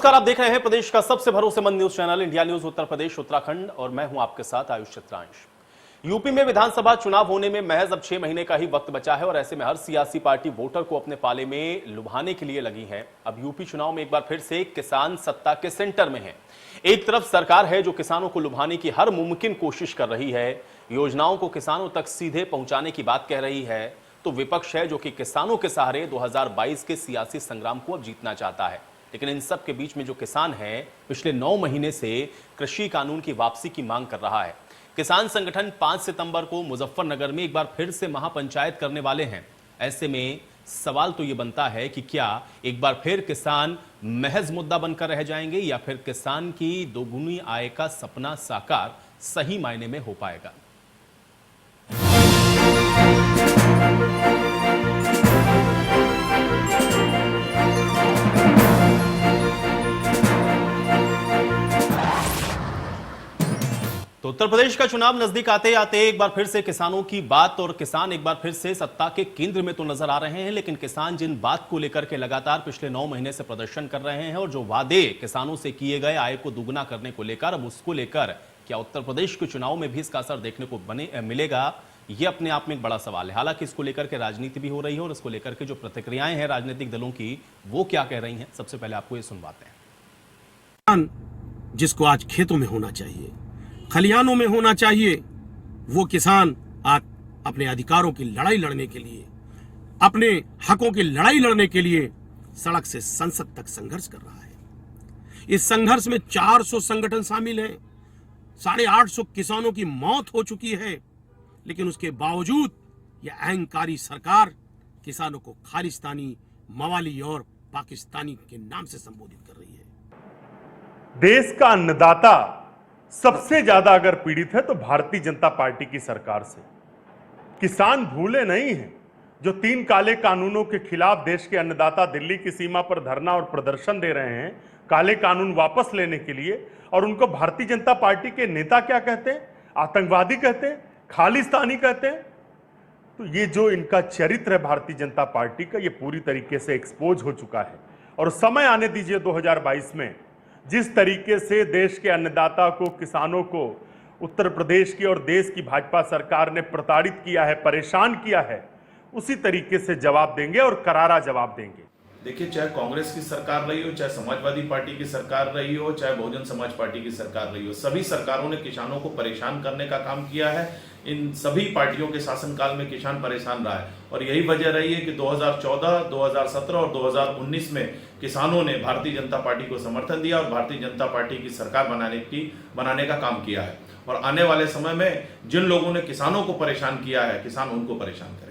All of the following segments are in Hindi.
नमस्कार, आप देख रहे हैं प्रदेश का सबसे भरोसेमंद news channel India news Uttar Pradesh Uttarakhand और मैं हूं आपके साथ आयुष चित्रांश। यूपी में विधानसभा चुनाव होने में महज अब 6 महीने का ही वक्त बचा है और ऐसे में हर सियासी पार्टी वोटर को अपने पाले में लुभाने के लिए लगी है। अब यूपी चुनाव में एक बार फिर से किसान सत्ता के सेंटर में है। एक तरफ सरकार है जो किसानों को लुभाने की हर मुमकिन कोशिश कर रही है, योजनाओं को किसानों तक सीधे पहुंचाने की बात कह रही है, तो विपक्ष है जो कि किसानों के सहारे 2022 के सियासी संग्राम को अब जीतना चाहता है। लेकिन इन सब के बीच में जो किसान है पिछले 9 महीने से कृषि कानून की वापसी की मांग कर रहा है। किसान संगठन 5 सितंबर को मुजफ्फरनगर में एक बार फिर से महापंचायत करने वाले हैं। ऐसे में सवाल तो ये बनता है कि क्या एक बार फिर किसान महज मुद्दा बनकर रह जाएंगे या फिर किसान की दोगुनी आय का सपना साकार सही मायने में हो पाएगा। तो उत्तर प्रदेश का चुनाव नजदीक आते आते एक बार फिर से किसानों की बात और किसान एक बार फिर से सत्ता के केंद्र में तो नजर आ रहे हैं। लेकिन किसान जिन बात को लेकर के लगातार पिछले 9 महीने से प्रदर्शन कर रहे हैं और जो वादे किसानों से किए गए आय को दुगना करने को लेकर, अब उसको लेकर क्या उत्तर प्रदेश के चुनाव में भी इसका असर देखने को मिलेगा, यह अपने आप में एक बड़ा सवाल है। हालांकि इसको लेकर के राजनीति भी हो रही है और इसको लेकर के जो प्रतिक्रियाएं हैं राजनीतिक दलों की, वो क्या कह रही हैं, सबसे पहले आपको ये सुनवाते हैं। जिसको आज खेतों में होना चाहिए, खलिहानों में होना चाहिए, वो किसान आज अपने अधिकारों की लड़ाई लड़ने के लिए, अपने हकों की लड़ाई लड़ने के लिए सड़क से संसद तक संघर्ष कर रहा है। इस संघर्ष में 400 संगठन शामिल हैं, 850 किसानों की मौत हो चुकी है। लेकिन उसके बावजूद यह अहंकारी सरकार किसानों को खालिस्तानी, मवाली और पाकिस्तानी के नाम से संबोधित कर रही है। देश का अन्नदाता सबसे ज्यादा अगर पीड़ित है तो भारतीय जनता पार्टी की सरकार से। किसान भूले नहीं हैं जो 3 काले कानूनों के खिलाफ देश के अन्नदाता दिल्ली की सीमा पर धरना और प्रदर्शन दे रहे हैं काले कानून वापस लेने के लिए, और उनको भारतीय जनता पार्टी के नेता क्या कहते हैं? आतंकवादी कहते हैं, खालिस्तानी कहते हैं। तो ये जो इनका चरित्र है भारतीय जनता पार्टी का, ये पूरी तरीके से एक्सपोज हो चुका है। और समय आने दीजिए 2022 में जिस तरीके से देश के अन्नदाता को, किसानों को उत्तर प्रदेश की और देश की भाजपा सरकार ने प्रताड़ित किया है, परेशान किया है, उसी तरीके से जवाब देंगे और करारा जवाब देंगे। देखिए, चाहे कांग्रेस की सरकार रही हो, चाहे समाजवादी पार्टी की सरकार रही हो, चाहे बहुजन समाज पार्टी की सरकार रही हो, सभी सरकारों ने किसानों को परेशान करने का काम किया है। इन सभी पार्टियों के शासनकाल में किसान परेशान रहा है और यही वजह रही है कि 2014, 2017 और 2019 में किसानों ने भारतीय जनता पार्टी को समर्थन दिया और भारतीय जनता पार्टी की सरकार बनाने का काम किया है। और आने वाले समय में जिन लोगों ने किसानों को परेशान किया है, किसान उनको परेशान करेंगे।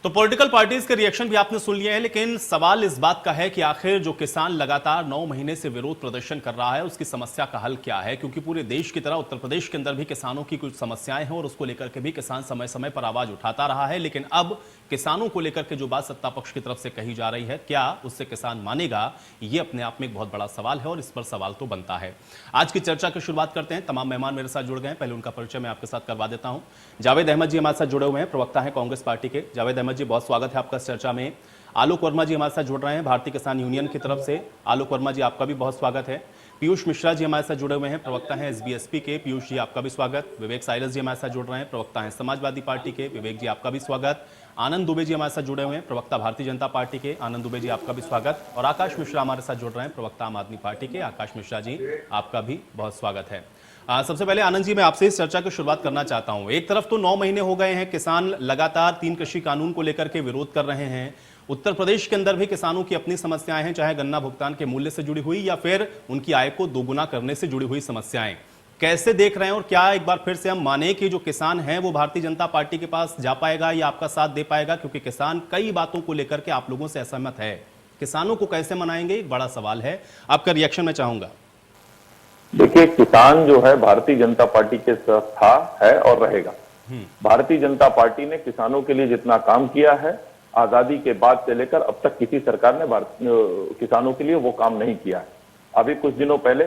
तो पॉलिटिकल पार्टीज के रिएक्शन भी आपने सुन लिए हैं, लेकिन सवाल इस बात का है कि आखिर जो किसान लगातार 9 महीने से विरोध प्रदर्शन कर रहा है उसकी समस्या का हल क्या है। क्योंकि पूरे देश की तरह उत्तर प्रदेश के अंदर भी किसानों की कुछ समस्याएं हैं और उसको लेकर के भी किसान समय समय पर आवाज उठाता रहा है। लेकिन अब किसानों को लेकर के जो बात सत्ता पक्ष की तरफ से कही जा रही है, क्या उससे किसान मानेगा, ये अपने आप में एक बहुत बड़ा सवाल है और इस पर सवाल तो बनता है। आज की चर्चा की शुरुआत करते हैं। तमाम मेहमान मेरे साथ जुड़ गए हैं, पहले उनका परिचय मैं आपके साथ करवा देता हूं। जावेद अहमद जी हमारे साथ जुड़े हुए हैं, प्रवक्ता है कांग्रेस पार्टी के। जावेद अहमद जी, बहुत स्वागत है आपका इस चर्चा में। आलोक वर्मा जी हमारे साथ जुड़ रहे हैं भारतीय किसान यूनियन की तरफ से। आलोक वर्मा जी, आपका भी बहुत स्वागत है। पीयूष मिश्रा जी हमारे साथ जुड़े हुए हैं, प्रवक्ता हैं एसबीएसपी के। पीयूष जी, आपका भी स्वागत। विवेक साइरस जी हमारे साथ जुड़ रहे हैं, प्रवक्ता हैं समाजवादी पार्टी के। विवेक जी, आपका भी स्वागत। आनंद दुबे जी हमारे साथ जुड़े हुए हैं, प्रवक्ता भारतीय जनता पार्टी के। आनंद दुबे जी, आपका भी स्वागत। और आकाश मिश्रा हमारे साथ जुड़ रहे हैं, प्रवक्ता आम आदमी पार्टी के। आकाश मिश्रा जी, आपका भी बहुत स्वागत है। सबसे पहले आनंद जी, मैं आपसे इस चर्चा की शुरुआत करना चाहता हूं। एक तरफ तो 9 महीने हो गए हैं, किसान लगातार 3 कृषि कानून को लेकर के विरोध कर रहे हैं। उत्तर प्रदेश के अंदर भी किसानों की अपनी समस्याएं हैं, चाहे गन्ना भुगतान के मूल्य से जुड़ी हुई या फिर उनकी आय को दोगुना करने से जुड़ी हुई समस्याएं। कैसे देख रहे हैं और क्या एक बार फिर से हम माने कि जो किसान है वो भारतीय जनता पार्टी के पास जा पाएगा या आपका साथ दे पाएगा? क्योंकि किसान कई बातों को लेकर के आप लोगों से असहमत है। किसानों को कैसे मनाएंगे, एक बड़ा सवाल है। आपका रिएक्शन मैं चाहूंगा। देखिए, किसान जो है भारतीय जनता पार्टी के साथ था, है और रहेगा। भारतीय जनता पार्टी ने किसानों के लिए जितना काम किया है, आजादी के बाद से लेकर अब तक किसी सरकार ने किसानों के लिए वो काम नहीं किया है। अभी कुछ दिनों पहले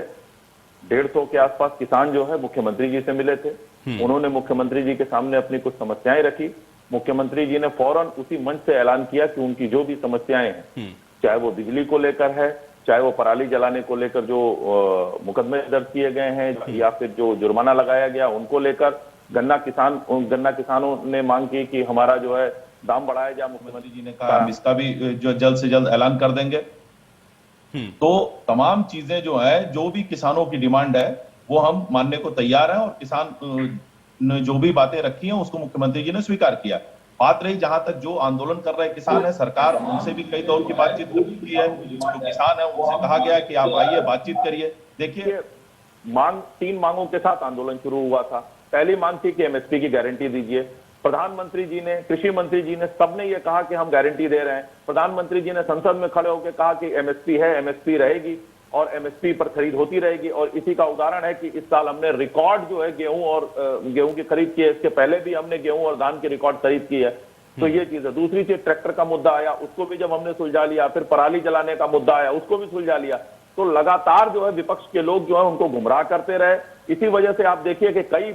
150 के आसपास किसान जो है मुख्यमंत्री जी से मिले थे। उन्होंने मुख्यमंत्री जी के सामने अपनी कुछ समस्याएं रखी। मुख्यमंत्री जी ने फौरन उसी मंच से ऐलान किया कि उनकी जो भी समस्याएं हैं, चाहे वो बिजली को लेकर है, चाहे वो पराली जलाने को लेकर जो मुकदमे दर्ज किए गए हैं, या फिर जो जुर्माना लगाया गया उनको लेकर, गन्ना किसानों ने मांग की कि हमारा जो है दाम बढ़ाया जाए। मुख्यमंत्री जी ने कहा हम इसका भी जो जल्द से जल्द ऐलान कर देंगे। तो तमाम चीजें जो है, जो भी किसानों की डिमांड है वो हम मानने को तैयार हैं, और किसान ने जो भी बातें रखी हैं उसको मुख्यमंत्री जी ने स्वीकार किया। बात रही जहां तक जो आंदोलन कर रहे किसान है, सरकार उनसे भी कई दौर की बातचीत की है। जो किसान है उनसे कहा गया कि आप आइए बातचीत करिए। देखिए, तीन मांगों के साथ आंदोलन शुरू हुआ था। पहली मांग थी कि एमएसपी की गारंटी दीजिए। प्रधानमंत्री जी ने, कृषि मंत्री जी ने, सबने ये कहा कि हम गारंटी दे रहे हैं। प्रधानमंत्री जी ने संसद में खड़े होकर कहा कि एमएसपी है, एमएसपी रहेगी और एमएसपी पर खरीद होती रहेगी। और इसी का उदाहरण है कि इस साल हमने रिकॉर्ड जो है गेहूं की खरीद की है। इसके पहले भी हमने गेहूं और धान की रिकॉर्ड खरीद की है। तो ये चीज है। दूसरी चीज, ट्रैक्टर का मुद्दा आया, उसको भी जब हमने सुलझा लिया। फिर पराली जलाने का मुद्दा आया, उसको भी सुलझा लिया। तो लगातार जो है विपक्ष के लोग जो है उनको गुमराह करते रहे। इसी वजह से आप देखिए कि कई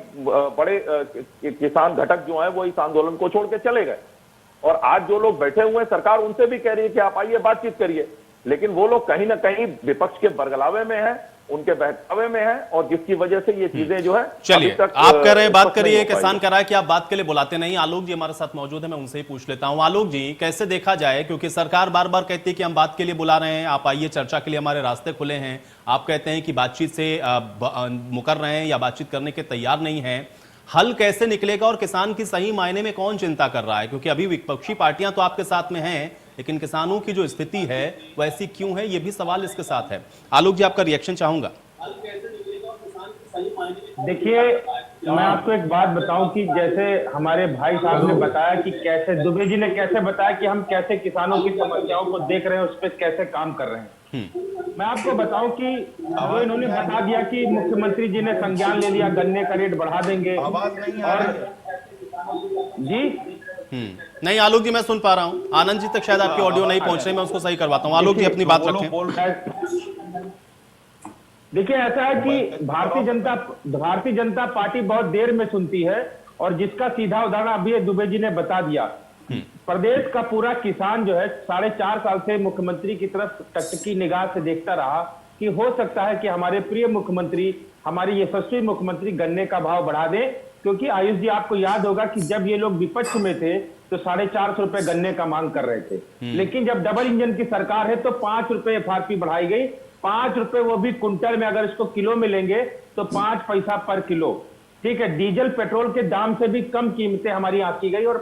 बड़े किसान घटक जो हैं वो इस आंदोलन को छोड़ के चले गए। और आज जो लोग बैठे हुए हैं, सरकार उनसे भी कह रही है कि आप आइए बातचीत करिए, लेकिन वो लोग कहीं ना कहीं विपक्ष के बरगलावे में हैं, उनके बहकावे में हैं, और जिसकी वजह से ये चीजें जो है। चलिए, आप कह रहे हैं बात करिए, किसान कह रहा है कि आप बात के लिए बुलाते नहीं। आलोक जी हमारे साथ मौजूद है, मैं उनसे ही पूछ लेता हूं। आलोक जी, कैसे देखा जाए, क्योंकि सरकार बार बार कहती है कि हम बात के लिए बुला रहे हैं, आप आइए, चर्चा के लिए हमारे रास्ते खुले हैं। आप कहते हैं कि बातचीत से मुकर रहे हैं या बातचीत करने के तैयार नहीं है। हल कैसे निकलेगा और किसान की सही मायने में कौन चिंता कर रहा है? क्योंकि अभी विपक्षी पार्टियां तो आपके साथ में हैं, लेकिन किसानों की जो स्थिति है वो ऐसी क्यों है, ये भी सवाल इसके साथ है। आलोक जी, आपका रिएक्शन चाहूंगा। देखिए, मैं आपको एक बात बताऊं कि जैसे हमारे भाई साहब ने बताया कि कैसे दुबे जी ने कैसे बताया कि हम कैसे किसानों की समस्याओं को देख रहे हैं, उस पर कैसे काम कर रहे हैं। मैं आपको बताऊं कि जो इन्होंने बता दिया कि मुख्यमंत्री जी ने संज्ञान ले लिया, गन्ने का रेट बढ़ा देंगे। आवाज नहीं आ रही है जी नहीं आलोक जी, मैं सुन पा रहा हूं। आनंद जी तक शायद आपकी ऑडियो नहीं पहुंच रही, मैं उसको सही करवाता हूं। आलोक जी अपनी बात रखें। देखिए, ऐसा है कि भारतीय जनता पार्टी बहुत देर में सुनती है, और जिसका सीधा उदाहरण अभी दुबे जी ने बता दिया। प्रदेश का पूरा किसान जो है 4.5 साल से मुख्यमंत्री की तरफ टकटकी निगाह से देखता रहा कि हो सकता है कि हमारे प्रिय मुख्यमंत्री, हमारे यशस्वी मुख्यमंत्री गन्ने का भाव बढ़ा दें। क्योंकि आयुष जी, आपको याद होगा कि जब ये लोग विपक्ष में थे तो 450 रुपए गन्ने का मांग कर रहे थे, लेकिन जब डबल इंजन की सरकार है तो 5 रुपए एफआरपी बढ़ाई गई। 5 रुपए, वो भी कुंटल में, अगर इसको किलो में लेंगे तो 5 पैसा पर किलो। ठीक है, डीजल पेट्रोल के दाम से भी कम कीमतें हमारी आंकी गई, और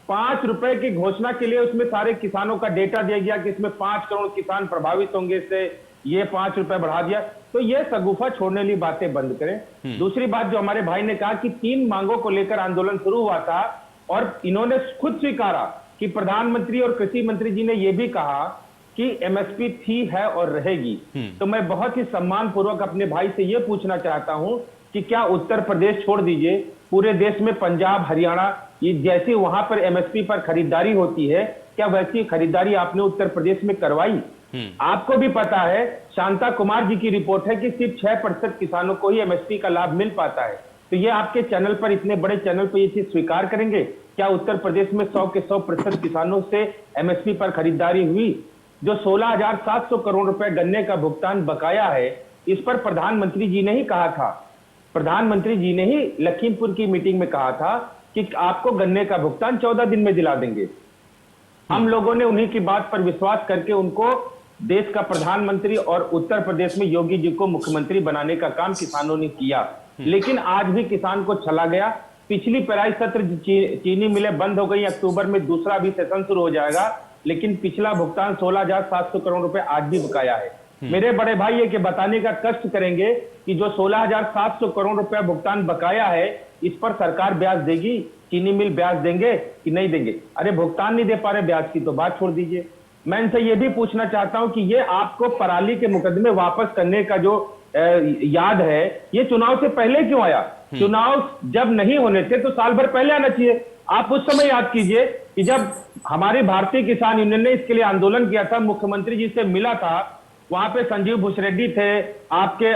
5 रुपए की घोषणा के लिए उसमें सारे किसानों का डेटा दिया गया कि इसमें 5 करोड़ किसान प्रभावित होंगे इससे, ये 5 रुपए बढ़ा दिया। तो ये सगुफा छोड़ने वाली बातें बंद करें। दूसरी बात, जो हमारे भाई ने कहा कि 3 मांगों को लेकर आंदोलन शुरू हुआ था, और इन्होंने खुद स्वीकारा कि प्रधानमंत्री और कृषि मंत्री जी ने यह भी कहा कि एमएसपी थी, है और रहेगी। तो मैं बहुत ही सम्मान पूर्वक अपने भाई से यह पूछना चाहता हूं कि क्या उत्तर प्रदेश छोड़ दीजिए, पूरे देश में पंजाब, हरियाणा, ये जैसी वहां पर एमएसपी पर खरीदारी होती है, क्या वैसी खरीदारी आपने उत्तर प्रदेश में करवाई? आपको भी पता है, शांता कुमार जी की रिपोर्ट है कि सिर्फ 6% किसानों को ही एमएसपी का लाभ मिल पाता है। तो ये आपके चैनल पर, इतने बड़े चैनल पर ये चीज स्वीकार करेंगे? क्या उत्तर प्रदेश में 100 के 100% किसानों से एमएसपी पर खरीदारी हुई? जो 16,700 करोड़ रुपए गन्ने का भुगतान बकाया है, इस पर प्रधानमंत्री जी ने ही कहा था, प्रधानमंत्री जी ने ही लखीमपुर की मीटिंग में कहा था कि आपको गन्ने का भुगतान 14 दिन में दिला देंगे। हम लोगों ने उन्हीं की बात पर विश्वास करके उनको देश का प्रधानमंत्री और उत्तर प्रदेश में योगी जी को मुख्यमंत्री बनाने का काम किसानों ने किया। लेकिन आज भी किसान को छला गया। पिछली पेराई सत्र चीनी मिलें बंद हो गई, अक्टूबर में दूसरा भी सेशन शुरू हो जाएगा, लेकिन पिछला भुगतान 16,700 करोड़ रुपए आज भी बकाया है। मेरे बड़े भाई ये कि बताने का कष्ट करेंगे कि जो 16,700 करोड़ रुपया भुगतान बकाया है, इस पर सरकार ब्याज देगी, चीनी मिल ब्याज देंगे कि नहीं देंगे? अरे भुगतान नहीं दे पा रहे, ब्याज की तो बात छोड़ दीजिए। मैं इनसे ये भी पूछना चाहता हूं कि ये आपको पराली के मुकदमे वापस करने का जो याद है, ये चुनाव से पहले क्यों आया? चुनाव जब नहीं होने थे तो साल भर पहले आना चाहिए। आप उस समय याद कीजिए कि जब हमारी भारतीय किसान यूनियन ने इसके लिए आंदोलन किया था, मुख्यमंत्री जी से मिला था, वहां पे संजीव भूसरेड्डी थे, आपके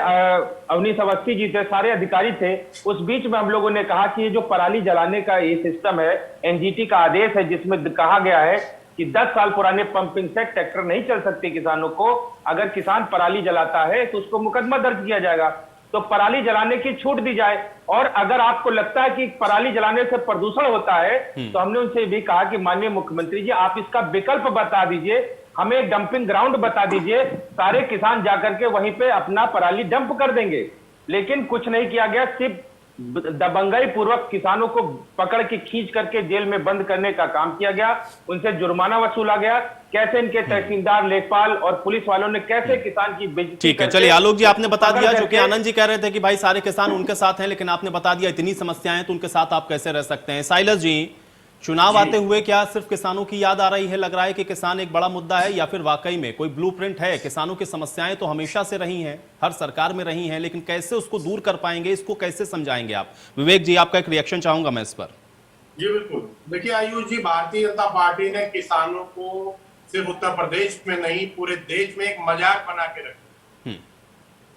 अवनीश अवस्थी जी थे, सारे अधिकारी थे। उस बीच में हम लोगों ने कहा कि ये जो पराली जलाने का ये सिस्टम है, एनजीटी का आदेश है जिसमें कहा गया है कि 10 साल पुराने पंपिंग सेट ट्रैक्टर नहीं चल सकते किसानों को, अगर किसान पराली जलाता है तो उसको मुकदमा दर्ज किया जाएगा, तो पराली जलाने की छूट दी जाए। और अगर आपको लगता है कि पराली जलाने से प्रदूषण होता है तो हमने उनसे भी कहा कि माननीय मुख्यमंत्री जी आप इसका विकल्प बता दीजिए, हमें डंपिंग ग्राउंड बता दीजिए, सारे किसान जाकर के वहीं पे अपना पराली डंप कर देंगे। लेकिन कुछ नहीं किया गया, सिर्फ दबंगाई पूर्वक किसानों को पकड़ के खींच करके जेल में बंद करने का काम किया गया, उनसे जुर्माना वसूला गया। कैसे इनके तहसीलदार, लेखपाल और पुलिस वालों ने कैसे किसान की बेइज्जती ठीक है, चलिए आलोक जी, आपने बता दिया जो कि आनंद जी कह रहे थे कि भाई सारे किसान उनके साथ हैं, लेकिन आपने बता दिया इतनी समस्याएं तो उनके साथ आप कैसे रह सकते हैं। साइलस जी, चुनाव आते हुए क्या सिर्फ किसानों की याद आ रही है? लग रहा है कि किसान एक बड़ा मुद्दा है, या फिर वाकई में कोई ब्लूप्रिंट है? किसानों की समस्याएं तो हमेशा से रही हैं, हर सरकार में रही हैं, लेकिन कैसे उसको दूर कर पाएंगे, इसको कैसे समझाएंगे आप? विवेक जी, आपका एक रिएक्शन चाहूंगा मैं इस पर। जी बिल्कुल, देखिए आयुष जी, भारतीय जनता पार्टी ने किसानों को सिर्फ उत्तर प्रदेश में नहीं पूरे देश में एक मजाक बना के रखा।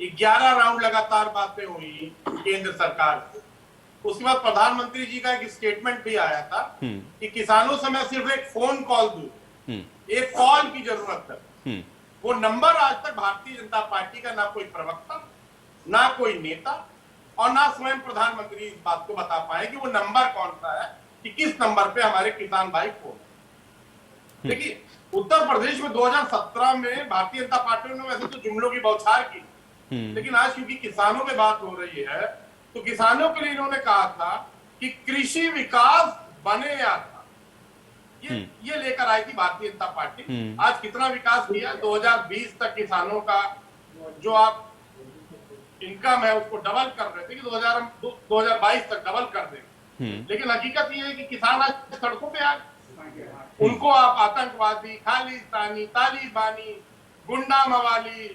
11 राउंड लगातार बातें हुई केंद्र सरकार से, उसके बाद प्रधानमंत्री जी का एक स्टेटमेंट भी आया था कि किसानों से मैं सिर्फ एक फोन कॉल दूं, एक कॉल की जरूरत है। वो नंबर आज तक भारतीय जनता पार्टी का ना कोई प्रवक्ता, ना कोई नेता और ना स्वयं प्रधानमंत्री इस बात को बता पाए कि वो नंबर कौन सा है, कि किस नंबर पे हमारे किसान भाई फोन। देखिए उत्तर प्रदेश में 2017 में भारतीय जनता पार्टी ने वैसे तो जुमलों की बौछार की, लेकिन आज क्योंकि किसानों में बात हो रही है तो किसानों के लिए इन्होंने कहा था कि कृषि विकास बने या था, ये लेकर आई थी भारतीय जनता पार्टी। आज कितना विकास किया? 2020 तक किसानों का जो आप इनकम है उसको डबल कर रहे थे कि 2022 तक डबल कर देंगे, लेकिन हकीकत ये है कि किसान आज सड़कों पे आ गए। उनको आप आतंकवादी, खालिस्तानी, तालिबानी, गुंडा मवाली,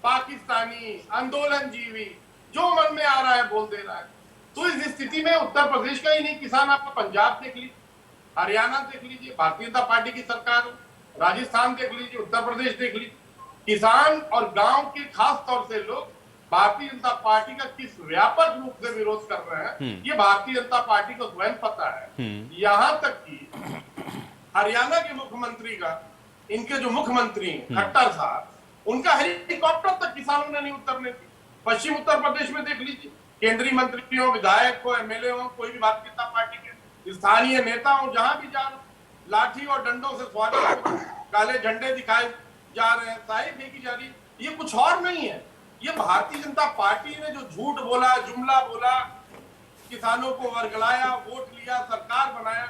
पाकिस्तानी, आंदोलन जीवी, जो मन में आ रहा है बोल दे रहा है। तो इस स्थिति में उत्तर प्रदेश का ही नहीं, किसान आपका पंजाब देख लीजिए, हरियाणा देख लीजिए, भारतीय जनता पार्टी की सरकार, राजस्थान देख लीजिए, उत्तर प्रदेश देख लीजिए, किसान और गांव के खास तौर से लोग भारतीय जनता पार्टी का किस व्यापक रूप से विरोध कर रहे हैं, ये भारतीय जनता पार्टी को स्वयं पता है। यहां तक कि हरियाणा के मुख्यमंत्री का, इनके जो मुख्यमंत्री हैं खट्टर साहब, उनका हेलीकॉप्टर तक किसानों ने नहीं उतरने दी। पश्चिम उत्तर प्रदेश में देख लीजिए, केंद्रीय मंत्री हो, विधायक हो, एमएलए हो, कोई भी भारतीय जनता पार्टी के स्थानीय नेता हो, जहां भी जा रहे लाठी और डंडों से स्वागत, काले झंडे दिखाए जा रहे हैं, साई फेंकी जा रही है। ये कुछ और नहीं है, ये भारतीय जनता पार्टी ने जो झूठ बोला, जुमला बोला, किसानों को वर्गलाया, वोट लिया, सरकार बनाया,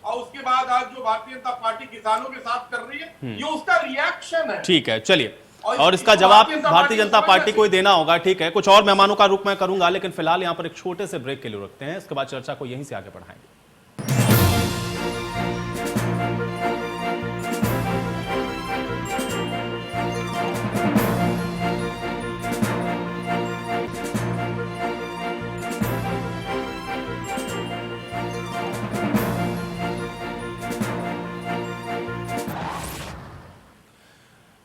और उसके बाद आज जो भारतीय जनता पार्टी किसानों के साथ कर रही है, ये उसका रिएक्शन है। ठीक है, चलिए, और इसका जवाब भारतीय जनता पार्टी को ही देना होगा। ठीक है, कुछ और मेहमानों का रुख मैं करूंगा, लेकिन फिलहाल यहां पर एक छोटे से ब्रेक के लिए रखते हैं, इसके बाद चर्चा को यहीं से आगे बढ़ाएंगे।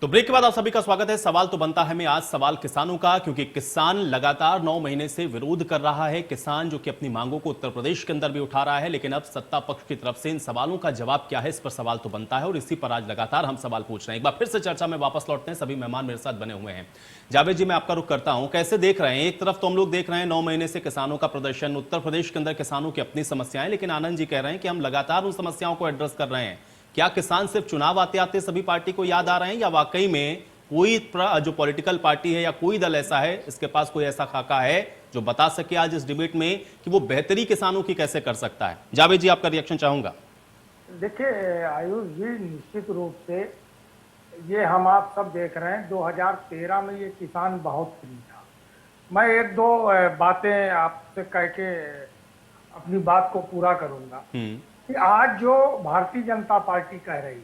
तो ब्रेक के बाद आप सभी का स्वागत है। सवाल तो बनता है, मैं आज सवाल किसानों का, क्योंकि किसान लगातार 9 महीने से विरोध कर रहा है। किसान जो कि अपनी मांगों को उत्तर प्रदेश के अंदर भी उठा रहा है, लेकिन अब सत्ता पक्ष की तरफ से इन सवालों का जवाब क्या है, इस पर सवाल तो बनता है, और इसी पर आज लगातार हम सवाल पूछ रहे हैं। एक बार फिर से चर्चा में वापस लौटते हैं, सभी मेहमान मेरे साथ बने हुए हैं। जावेद जी, मैं आपका रुख करता हूं, कैसे देख रहे हैं? एक तरफ तो हम लोग देख रहे हैं 9 महीने से किसानों का प्रदर्शन, उत्तर प्रदेश के अंदर किसानों की अपनी समस्याएं, लेकिन आनंद जी कह रहे हैं कि हम लगातार उन समस्याओं को एड्रेस कर रहे हैं। क्या किसान सिर्फ चुनाव आते आते सभी पार्टी को याद आ रहे हैं, या वाकई में कोई जो पॉलिटिकल पार्टी है या कोई दल ऐसा है, इसके पास कोई ऐसा खाका है जो बता सके आज इस डिबेट में कि वो बेहतरी किसानों की कैसे कर सकता है? जावेद जी, आपका रिएक्शन चाहूंगा। देखिए आयुष जी, निश्चित रूप से ये हम आप सब देख रहे हैं, 2013 में ये किसान बहुत फ्री था। मैं एक दो बातें आपसे कह के अपनी बात को पूरा करूंगा कि आज जो भारतीय जनता पार्टी कह रही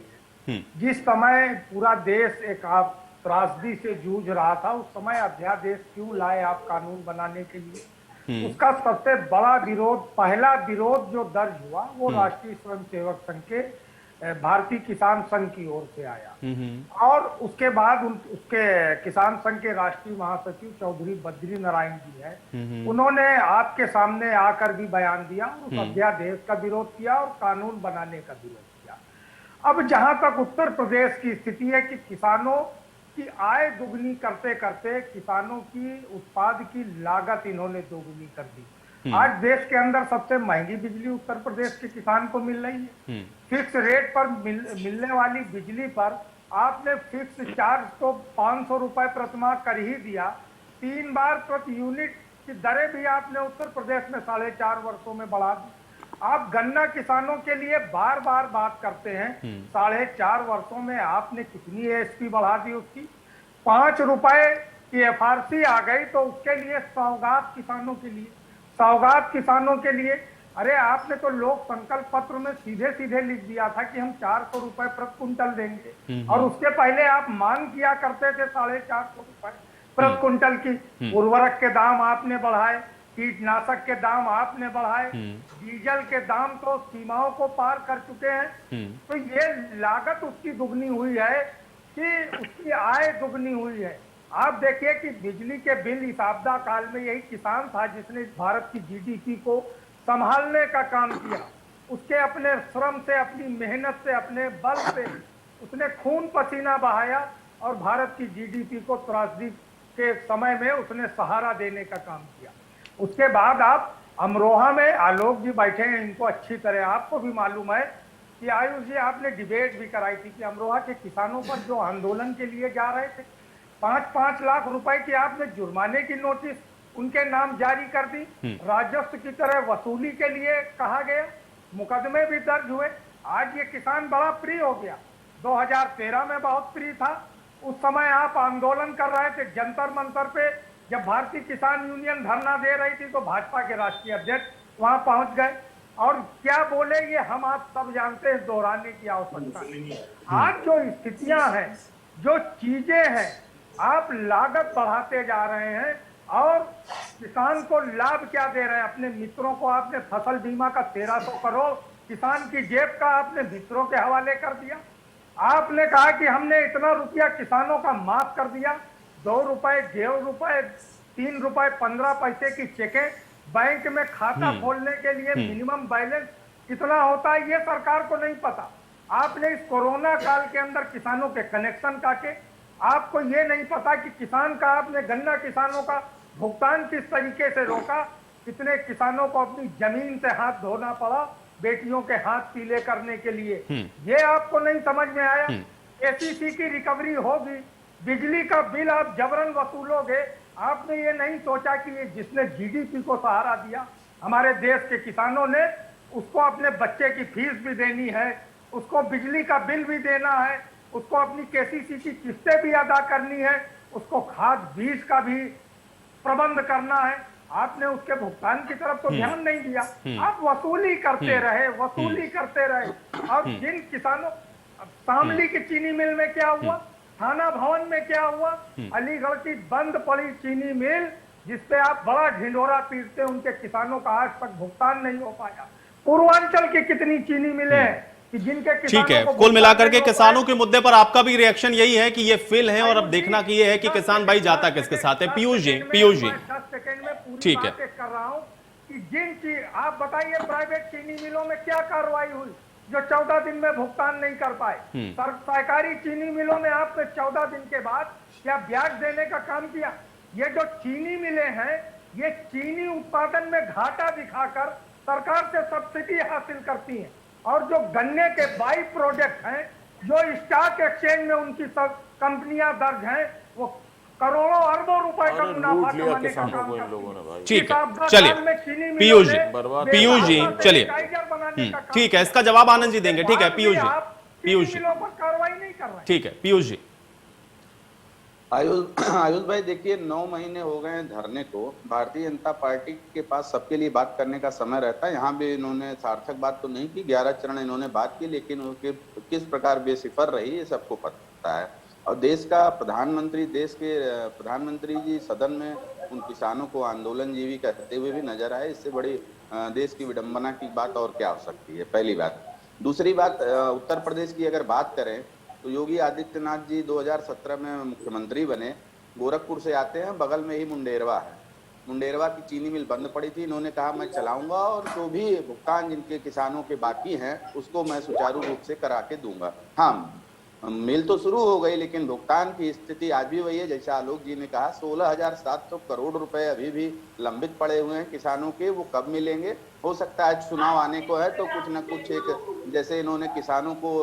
है, जिस समय पूरा देश एक आप त्रासदी से जूझ रहा था, उस समय अध्यादेश क्यों लाए आप कानून बनाने के लिए? उसका सबसे बड़ा विरोध, पहला विरोध जो दर्ज हुआ वो राष्ट्रीय स्वयंसेवक संघ के भारतीय किसान संघ की ओर से आया। और उसके बाद उसके किसान संघ के राष्ट्रीय महासचिव चौधरी बद्री नारायण जी है, उन्होंने आपके सामने आकर भी बयान दिया, उस अध्यादेश का विरोध किया और कानून बनाने का विरोध किया। अब जहां तक उत्तर प्रदेश की स्थिति है कि किसानों की आय दुगनी करते करते किसानों की उत्पाद की लागत इन्होंने दोगुनी कर दी। आज देश के अंदर सबसे महंगी बिजली उत्तर प्रदेश के किसान को मिल रही है। फिक्स रेट पर मिलने वाली बिजली पर आपने फिक्स चार्ज तो 500 रुपए प्रतिमाह कर ही दिया। 3 बार प्रति यूनिट की दरें भी आपने उत्तर प्रदेश में 4.5 वर्षों में बढ़ा दी। आप गन्ना किसानों के लिए बार बार बात करते हैं, 4.5 वर्षों में आपने कितनी एएसपी बढ़ा दी उसकी? 5 रुपए की एफआरसी आ गई, तो उसके लिए सौगात किसानों के लिए, सौगात किसानों के लिए, अरे आपने तो लोक संकल्प पत्र में सीधे सीधे लिख दिया था कि हम 400 रुपए प्रति कुंटल देंगे, और उसके पहले आप मांग किया करते थे 450 रुपए प्रति कुंटल की। उर्वरक के दाम आपने बढ़ाए, कीटनाशक के दाम आपने बढ़ाए, डीजल के दाम तो सीमाओं को पार कर चुके हैं। तो ये लागत उसकी दुगनी हुई है कि उसकी आय दुगनी हुई है। आप देखिए कि बिजली के बिल इस आपदा काल में यही किसान था जिसने भारत की जीडीपी को संभालने का काम किया। उसके अपने श्रम से, अपनी मेहनत से, अपने बल से उसने खून पसीना बहाया और भारत की जीडीपी को त्रासदी के समय में उसने सहारा देने का काम किया। उसके बाद आप अमरोहा में आलोक जी बैठे हैं, इनको अच्छी तरह आपको भी मालूम है कि आयुष जी आपने डिबेट भी कराई थी कि अमरोहा के किसानों पर जो आंदोलन के लिए जा रहे थे 5-5 लाख रुपए की आपने जुर्माने की नोटिस उनके नाम जारी कर दी। राजस्व की तरह वसूली के लिए कहा गया, मुकदमे भी दर्ज हुए। आज ये किसान बड़ा प्रिय हो गया। 2013 में बहुत प्रिय था, उस समय आप आंदोलन कर रहे थे जंतर मंतर पे। जब भारतीय किसान यूनियन धरना दे रही थी तो भाजपा के राष्ट्रीय अध्यक्ष वहां पहुंच गए और क्या बोले ये हम आप सब जानते हैं, दोहराने की आवश्यकता नहीं। आज जो स्थितियां हैं, जो चीजें हैं, आप लागत बढ़ाते जा रहे हैं और किसान को लाभ क्या दे रहे हैं? अपने मित्रों को आपने फसल बीमा का 1300 करोड़ किसान की जेब का आपने मित्रों के हवाले कर दिया। आपने कहा कि हमने इतना रुपया किसानों का माफ कर दिया। 2 रुपए, 1.5 रुपए, 3 रुपए 15 पैसे की चेकें बैंक में खाता खोलने के लिए मिनिमम बैलेंस कितना होता है ये सरकार को नहीं पता। आपने इस कोरोना काल के अंदर किसानों के कनेक्शन काटे। आपको ये नहीं पता कि किसान का आपने गन्ना किसानों का भुगतान किस तरीके से रोका। कितने किसानों को अपनी जमीन से हाथ धोना पड़ा बेटियों के हाथ पीले करने के लिए, ये आपको नहीं समझ में आया। एसीसी की रिकवरी होगी, बिजली का बिल आप जबरन वसूलोगे। आपने ये नहीं सोचा कि ये जिसने जीडीपी को सहारा दिया हमारे देश के किसानों ने, उसको अपने बच्चे की फीस भी देनी है, उसको बिजली का बिल भी देना है, उसको अपनी केसीसी की किस्तें भी अदा करनी है, उसको खाद बीज का भी प्रबंध करना है। आपने उसके भुगतान की तरफ तो ध्यान नहीं दिया। आप वसूली करते रहे, वसूली करते रहे। और जिन किसानों, शामली की चीनी मिल में क्या हुआ, थाना भवन में क्या हुआ, अलीगढ़ की बंद पड़ी चीनी मिल जिसपे आप बड़ा ढिंढोरा पीटते, उनके किसानों का आज तक भुगतान नहीं हो पाया। पूर्वांचल की कितनी चीनी मिले हैं कि जिनके ठीक है, कुल मिलाकर के किसानों के मुद्दे पर आपका भी रिएक्शन यही है कि ये फेल है और अब देखना कि ये है कि किसान भाई जाता किसके साथ है। पीयूष जी 10 सेकंड में पूरी ठीक है, बातें कर रहा हूं कि जिन चीज आप बताइए प्राइवेट चीनी मिलों में क्या कार्रवाई हुई जो 14 दिन में भुगतान नहीं कर पाए। सरकारी चीनी मिलों में आपने 14 दिन के बाद क्या ब्याज देने का काम किया? ये जो चीनी मिले हैं ये चीनी उत्पादन में घाटा दिखाकर सरकार से सब्सिडी हासिल करती हैं, और जो गन्ने के बाई प्रोडक्ट हैं जो स्टॉक एक्सचेंज में उनकी सब कंपनियां दर्ज हैं, वो करोड़ों अरबों रुपए का मुनाफा कमाने का काम करती हैं। ठीक है, चलिए पीयूष जी चलिए, ठीक है, इसका जवाब आनंद जी देंगे। ठीक है पीयूष जी कार्रवाई नहीं कर रहे। ठीक है पीयूष जी। आयुष भाई देखिए, 9 महीने हो गए हैं धरने को। भारतीय जनता पार्टी के पास सबके लिए बात करने का समय रहता है। यहाँ भी इन्होंने सार्थक बात तो नहीं की, 11 चरण इन्होंने बात की, लेकिन उनके किस प्रकार बेसिफर रही ये सबको पता है। और देश का प्रधानमंत्री, देश के प्रधानमंत्री जी सदन में उन किसानों को आंदोलन जीवी कहते हुए भी नजर आए। इससे बड़ी देश की विडंबना की बात और क्या हो सकती है, पहली बात। दूसरी बात, उत्तर प्रदेश की अगर बात करें तो योगी आदित्यनाथ जी 2017 में मुख्यमंत्री बने, गोरखपुर से आते हैं, बगल में ही मुंडेरवा है। मुंडेरवा की चीनी मिल बंद पड़ी थी, इन्होंने कहा मैं चलाऊंगा और जो भी भुगतान जिनके किसानों के बाकी हैं उसको मैं सुचारू रूप से करा के दूंगा। हाँ, मिल तो शुरू हो गई लेकिन भुगतान की स्थिति आज भी वही है। जैसा आलोक जी ने कहा, 16,700 करोड़ रुपए अभी भी लंबित पड़े हुए हैं किसानों के, वो कब मिलेंगे? हो सकता है चुनाव आने को है तो कुछ न कुछ एक, जैसे इन्होंने किसानों को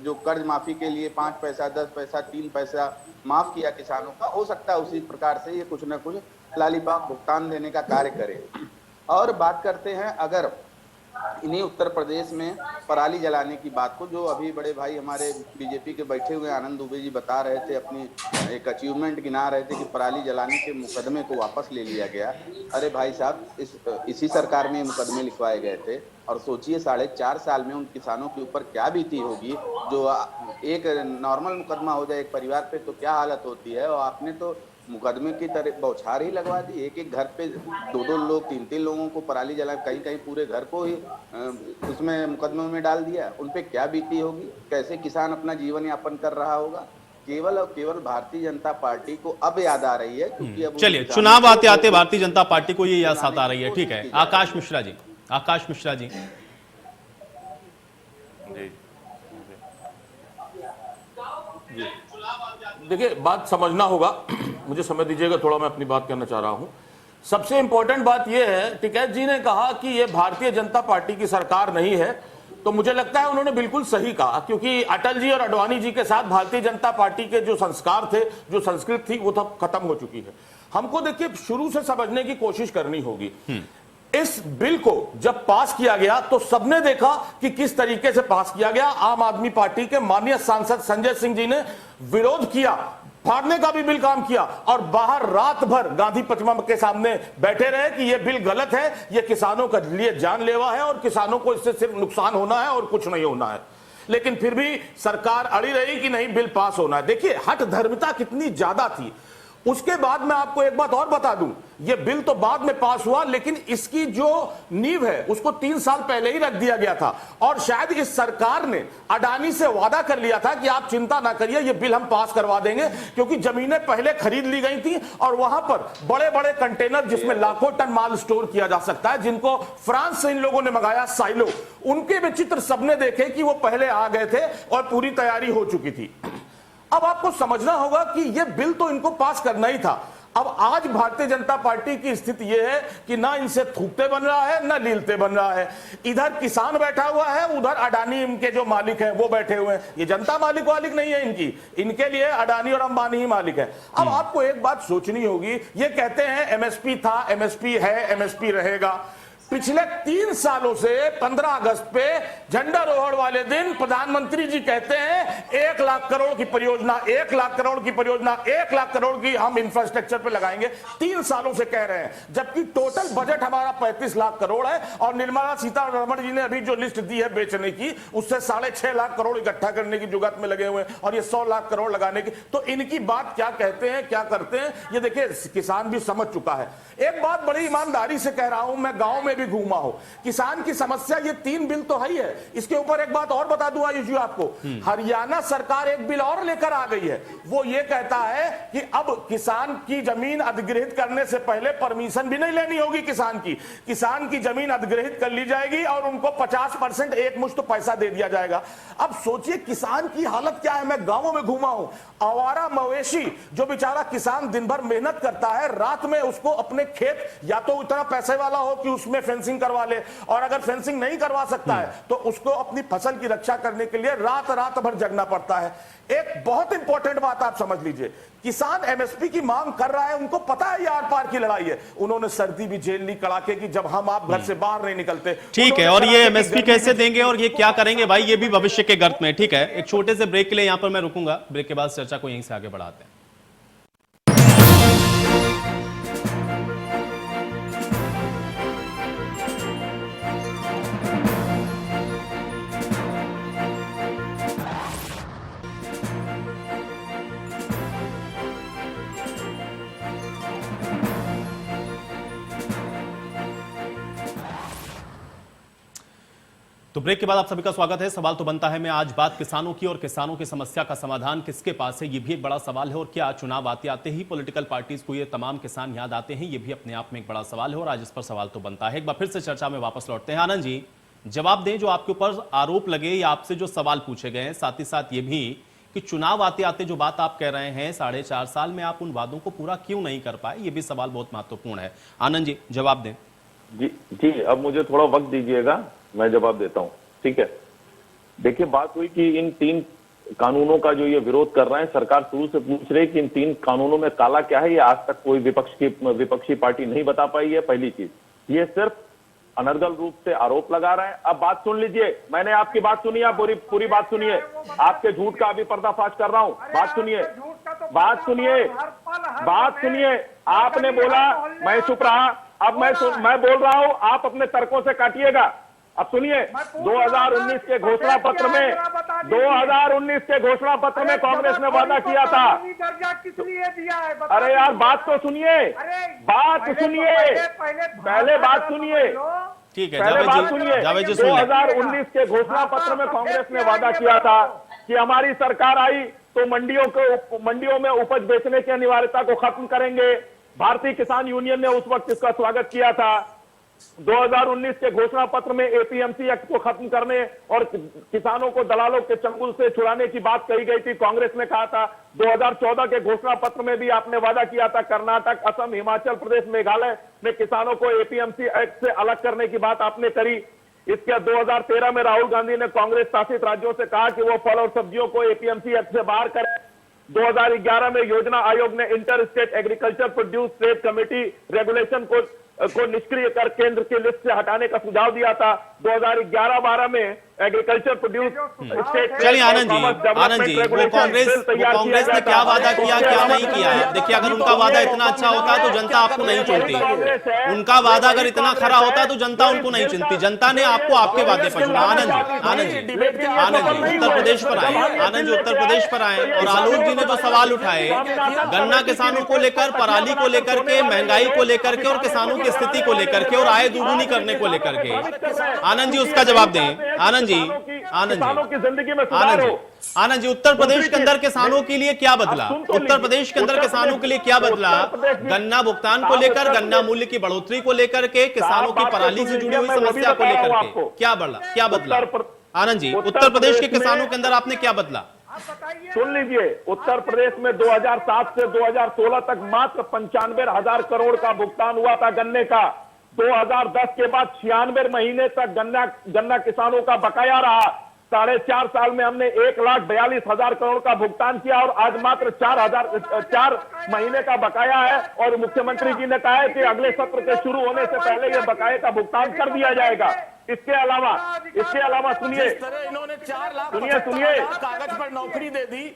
जो कर्ज माफी के लिए 5 पैसा 10 पैसा 3 पैसा माफ किया किसानों का, हो सकता है उसी प्रकार से ये कुछ न कुछ लालीपाप भुगतान देने का कार्य करे। और बात करते हैं अगर इन्हीं उत्तर प्रदेश में पराली जलाने की बात को, जो अभी बड़े भाई हमारे बीजेपी के बैठे हुए आनंद दुबे जी बता रहे थे, अपनी एक अचीवमेंट गिना रहे थे कि पराली जलाने के मुकदमे को वापस ले लिया गया। अरे भाई साहब, इसी सरकार में मुकदमे लिखवाए गए थे और सोचिए 4.5 साल में उन किसानों के ऊपर क्या बीती होगी। जो एक नॉर्मल मुकदमा हो जाए एक परिवार पे तो क्या हालत होती है, और आपने तो मुकदमे की तरह बौछार ही लगवा दी। एक घर पे 2-2 लोग 3-3 लोगों को पराली जला, कहीं पूरे घर को ही उसमें मुकदमे में डाल दिया। उन पे क्या बीती होगी, कैसे किसान अपना जीवन यापन कर रहा होगा। केवल और केवल भारतीय जनता पार्टी को अब याद आ रही है क्योंकि अब चलिए, चुनाव आते आते भारतीय जनता पार्टी को ये याद आ रही है। ठीक है, आकाश मिश्रा जी, आकाश मिश्रा जी। देखिए, बात समझना होगा, मुझे समय दीजिएगा थोड़ा, मैं अपनी बात करना चाह रहा हूं। सबसे इंपॉर्टेंट बात यह है, टिकैत जी ने कहा कि यह भारतीय जनता पार्टी की सरकार नहीं है, तो मुझे लगता है उन्होंने बिल्कुल सही कहा, क्योंकि अटल जी और आडवाणी जी के साथ भारतीय जनता पार्टी के जो संस्कार थे, जो संस्कृति थी, वो तो खत्म हो चुकी है। हमको देखिए शुरू से समझने की कोशिश करनी होगी। इस बिल को जब पास किया गया तो सबने देखा कि किस तरीके से पास किया गया। आम आदमी पार्टी के माननीय सांसद संजय सिंह जी ने विरोध किया, फाड़ने का भी बिल काम किया और बाहर रात भर गांधी प्रतिमा के सामने बैठे रहे कि यह बिल गलत है, यह किसानों के लिए जानलेवा है और किसानों को इससे सिर्फ नुकसान होना है और कुछ नहीं होना है। लेकिन फिर भी सरकार अड़ी रही कि नहीं, बिल पास होना है। देखिए हठ धर्मिता कितनी ज्यादा थी। उसके बाद मैं आपको एक बात और बता दूं, यह बिल तो बाद में पास हुआ, लेकिन इसकी जो नींव है उसको 3 साल पहले ही रख दिया गया था। और शायद इस सरकार ने अडानी से वादा कर लिया था कि आप चिंता ना करिए, यह बिल हम पास करवा देंगे, क्योंकि जमीनें पहले खरीद ली गई थी और वहां पर बड़े बड़े कंटेनर जिसमें लाखों टन माल स्टोर किया जा सकता है, जिनको फ्रांस से इन लोगों ने मंगाया, साइलो, उनके भी चित्र सबने देखे कि वो पहले आ गए थे और पूरी तैयारी हो चुकी थी। अब आपको समझना होगा कि यह बिल तो इनको पास करना ही था। अब आज भारतीय जनता पार्टी की स्थिति यह है कि ना इनसे थूकते बन रहा है, ना लीलते बन रहा है। इधर किसान बैठा हुआ है, उधर अडानी इनके जो मालिक हैं वो बैठे हुए हैं। ये जनता मालिक वालिक नहीं है इनकी, इनके लिए अडानी और अंबानी ही मालिक है। अब आपको एक बात सोचनी होगी, ये कहते हैं एमएसपी था, एमएसपी है, एमएसपी रहेगा। पिछले 3 सालों से 15 अगस्त पे झंडारोहण वाले दिन प्रधानमंत्री जी कहते हैं 1 लाख करोड़ की परियोजना, 1 लाख करोड़ की परियोजना, 1 लाख करोड़ की हम इंफ्रास्ट्रक्चर पे लगाएंगे। 3 सालों से कह रहे हैं, जबकि टोटल बजट हमारा 35 लाख करोड़ है और निर्मला सीतारमण जी ने अभी जो लिस्ट दी है बेचने की, उससे 6.5 लाख करोड़ इकट्ठा करने की जुगत में लगे हुए हैं और ये 100 लाख करोड़ लगाने की। तो इनकी बात क्या कहते हैं, क्या करते हैं, ये देखिए किसान भी समझ चुका है। एक बात बड़ी ईमानदारी से कह रहा हूं, मैं गांव में भी घूमा हो, किसान की समस्या ये 3 बिल तो है ही है। इसके ऊपर एक बात और बता दूं आयुष जी आपको, हरियाणा सरकार एक बिल और लेकर आ गई है। वो ये कहता है कि अब किसान की जमीन अधिग्रहित करने से पहले परमिशन भी नहीं लेनी होगी किसान की जमीन अधिग्रहित कर ली जाएगी और उनको 50% एक मुश्त पैसा दे दिया जाएगा। अब सोचिए किसान की हालत क्या है। मैं गांवों में घूमा हूं, आवारा मवेशी जो बेचारा किसान दिन भर मेहनत करता है, रात में उसको अपने खेत या तो इतना पैसे वाला हो कि उसमें फेंसिंग करवा ले, और अगर फेंसिंग नहीं करवा सकता है तो उसको अपनी फसल की रक्षा करने के लिए रात भर जगना पड़ता है। एक बहुत इंपॉर्टेंट बात आप समझ लीजिए, किसान एमएसपी की मांग कर रहा है, उनको पता है ये आर पार की लड़ाई है। उन्होंने सर्दी भी झेल ली कड़ाके की, जब हम आप घर से बाहर नहीं निकलते। ठीक है, और ये एमएसपी कैसे देंगे और ये क्या करेंगे भाई, ये भी भविष्य के गर्त में। ठीक है, एक छोटे से ब्रेक के लिए यहां पर मैं रुकूंगा, ब्रेक के बाद चर्चा को यहीं से आगे बढ़ाते हैं। तो तो ब्रेक के बाद आप सभी का स्वागत है। सवाल तो बनता है, मैं आज बात किसानों की और किसानों की समस्या का समाधान किसके पास है, ये भी एक बड़ा सवाल है। और क्या चुनाव आते आते ही पॉलिटिकल पार्टीज को ये तमाम किसान याद आते हैं, ये भी अपने आप में एक बड़ा सवाल है। और आज इस पर सवाल तो बनता है। एक बार फिर से चर्चा में वापस लौटते हैं। आनंद जी, जवाब दें जो आपके ऊपर आरोप लगे या आपसे जो सवाल पूछे गए हैं, साथ ही साथ ये भी कि चुनाव आते आते जो बात आप कह रहे हैं 4.5 साल में आप उन वादों को पूरा क्यों नहीं कर पाए, ये भी सवाल बहुत महत्वपूर्ण है। आनंद जी, जवाब दें। जी, अब मुझे थोड़ा वक्त दीजिएगा, मैं जवाब देता हूं, ठीक है। देखिए, बात हुई कि इन 3 कानूनों का जो ये विरोध कर रहे हैं, सरकार शुरू से पूछ रही कि इन 3 कानूनों में काला क्या है, ये आज तक कोई विपक्षी पार्टी नहीं बता पाई है। पहली चीज, ये सिर्फ अनर्गल रूप से आरोप लगा रहे हैं। अब बात सुन लीजिए, मैंने आपकी बात सुनी, आप पूरी बात सुनिए। आपके झूठ का अभी पर्दाफाश कर रहा हूं, बात सुनिए, बात सुनिए। आपने बोला, मैं चुप रहा, अब मैं बोल रहा हूं, आप अपने तर्कों से काटिएगा। अब सुनिए, 2019 के घोषणा पत्र में 2019 के घोषणा पत्र में कांग्रेस ने वादा किया था। किस लिए दिया है? अरे यार, बात तो सुनिए, पहले बात सुनिए, ठीक है, पहले बात सुनिए। जावेद जी, सुन लें। 2019 के घोषणा पत्र में कांग्रेस ने वादा किया था कि हमारी सरकार आई तो मंडियों में उपज बेचने की अनिवार्यता को खत्म करेंगे। भारतीय किसान यूनियन ने उस वक्त इसका स्वागत किया था। 2019 के घोषणा पत्र में एपीएमसी एक्ट को खत्म करने और किसानों को दलालों के चंगुल से छुड़ाने की बात कही गई थी। कांग्रेस ने कहा था। 2014 के घोषणा पत्र में भी आपने वादा किया था, कर्नाटक, असम, हिमाचल प्रदेश, मेघालय में किसानों को एपीएमसी एक्ट से अलग करने की बात आपने करी। इसके 2013 में राहुल गांधी ने कांग्रेस शासित राज्यों से कहा कि वो फल और सब्जियों को एपीएमसी एक्ट से बाहर करें। 2011 में योजना आयोग ने inter state agriculture produce trade committee regulation को निष्क्रिय कर केंद्र की लिस्ट से हटाने का सुझाव दिया था। 2011-12 में एग्रीकल्चर प्रोड्यूस स्टेट। चलिए आनंद जी, वो कांग्रेस ने क्या वादा किया, क्या नहीं किया है। देखिए, अगर उनका वादा इतना अच्छा होता तो जनता आपको नहीं चुनती। उनका वादा अगर इतना खरा होता तो जनता उनको नहीं चुनती। जनता ने आपको आपके वादे पर चुना। आनंद जी उत्तर प्रदेश पर आए। आनंद जी उत्तर प्रदेश पर आए और आलोक जी ने जो सवाल उठाए गन्ना किसानों को लेकर, पराली को लेकर के, महंगाई को लेकर के और किसानों की स्थिति को लेकर के और आय दोगुनी करने को लेकर के, आनंद जी उसका जवाब दें। आनंद जी, आनंद जी, उत्तर प्रदेश के अंदर किसानों के लिए क्या बदला? उत्तर प्रदेश के अंदर किसानों के लिए क्या बदला? गन्ना भुगतान को लेकर, गन्ना मूल्य की बढ़ोतरी को लेकर के, किसानों की पराली से जुड़ी हुई समस्या को लेकर के क्या बदला? आनंद जी, उत्तर प्रदेश के किसानों के अंदर आपने क्या बदला? सुन लीजिए, उत्तर प्रदेश में 2007 से 2016 तक मात्र 95,000 करोड़ का भुगतान हुआ था गन्ने का। 2010 के बाद 96 महीने तक गन्ना किसानों का बकाया रहा। 4.5 साल में हमने 1,42,000 करोड़ का भुगतान किया और आज मात्र 4 महीने का बकाया है। और मुख्यमंत्री जी ने कहा है कि अगले सत्र के शुरू होने से पहले यह बकाये का भुगतान कर दिया जाएगा। इसके अलावा सुनिए, इन्होंने 4 लाख सुनिए कागज पर नौकरी दे दी।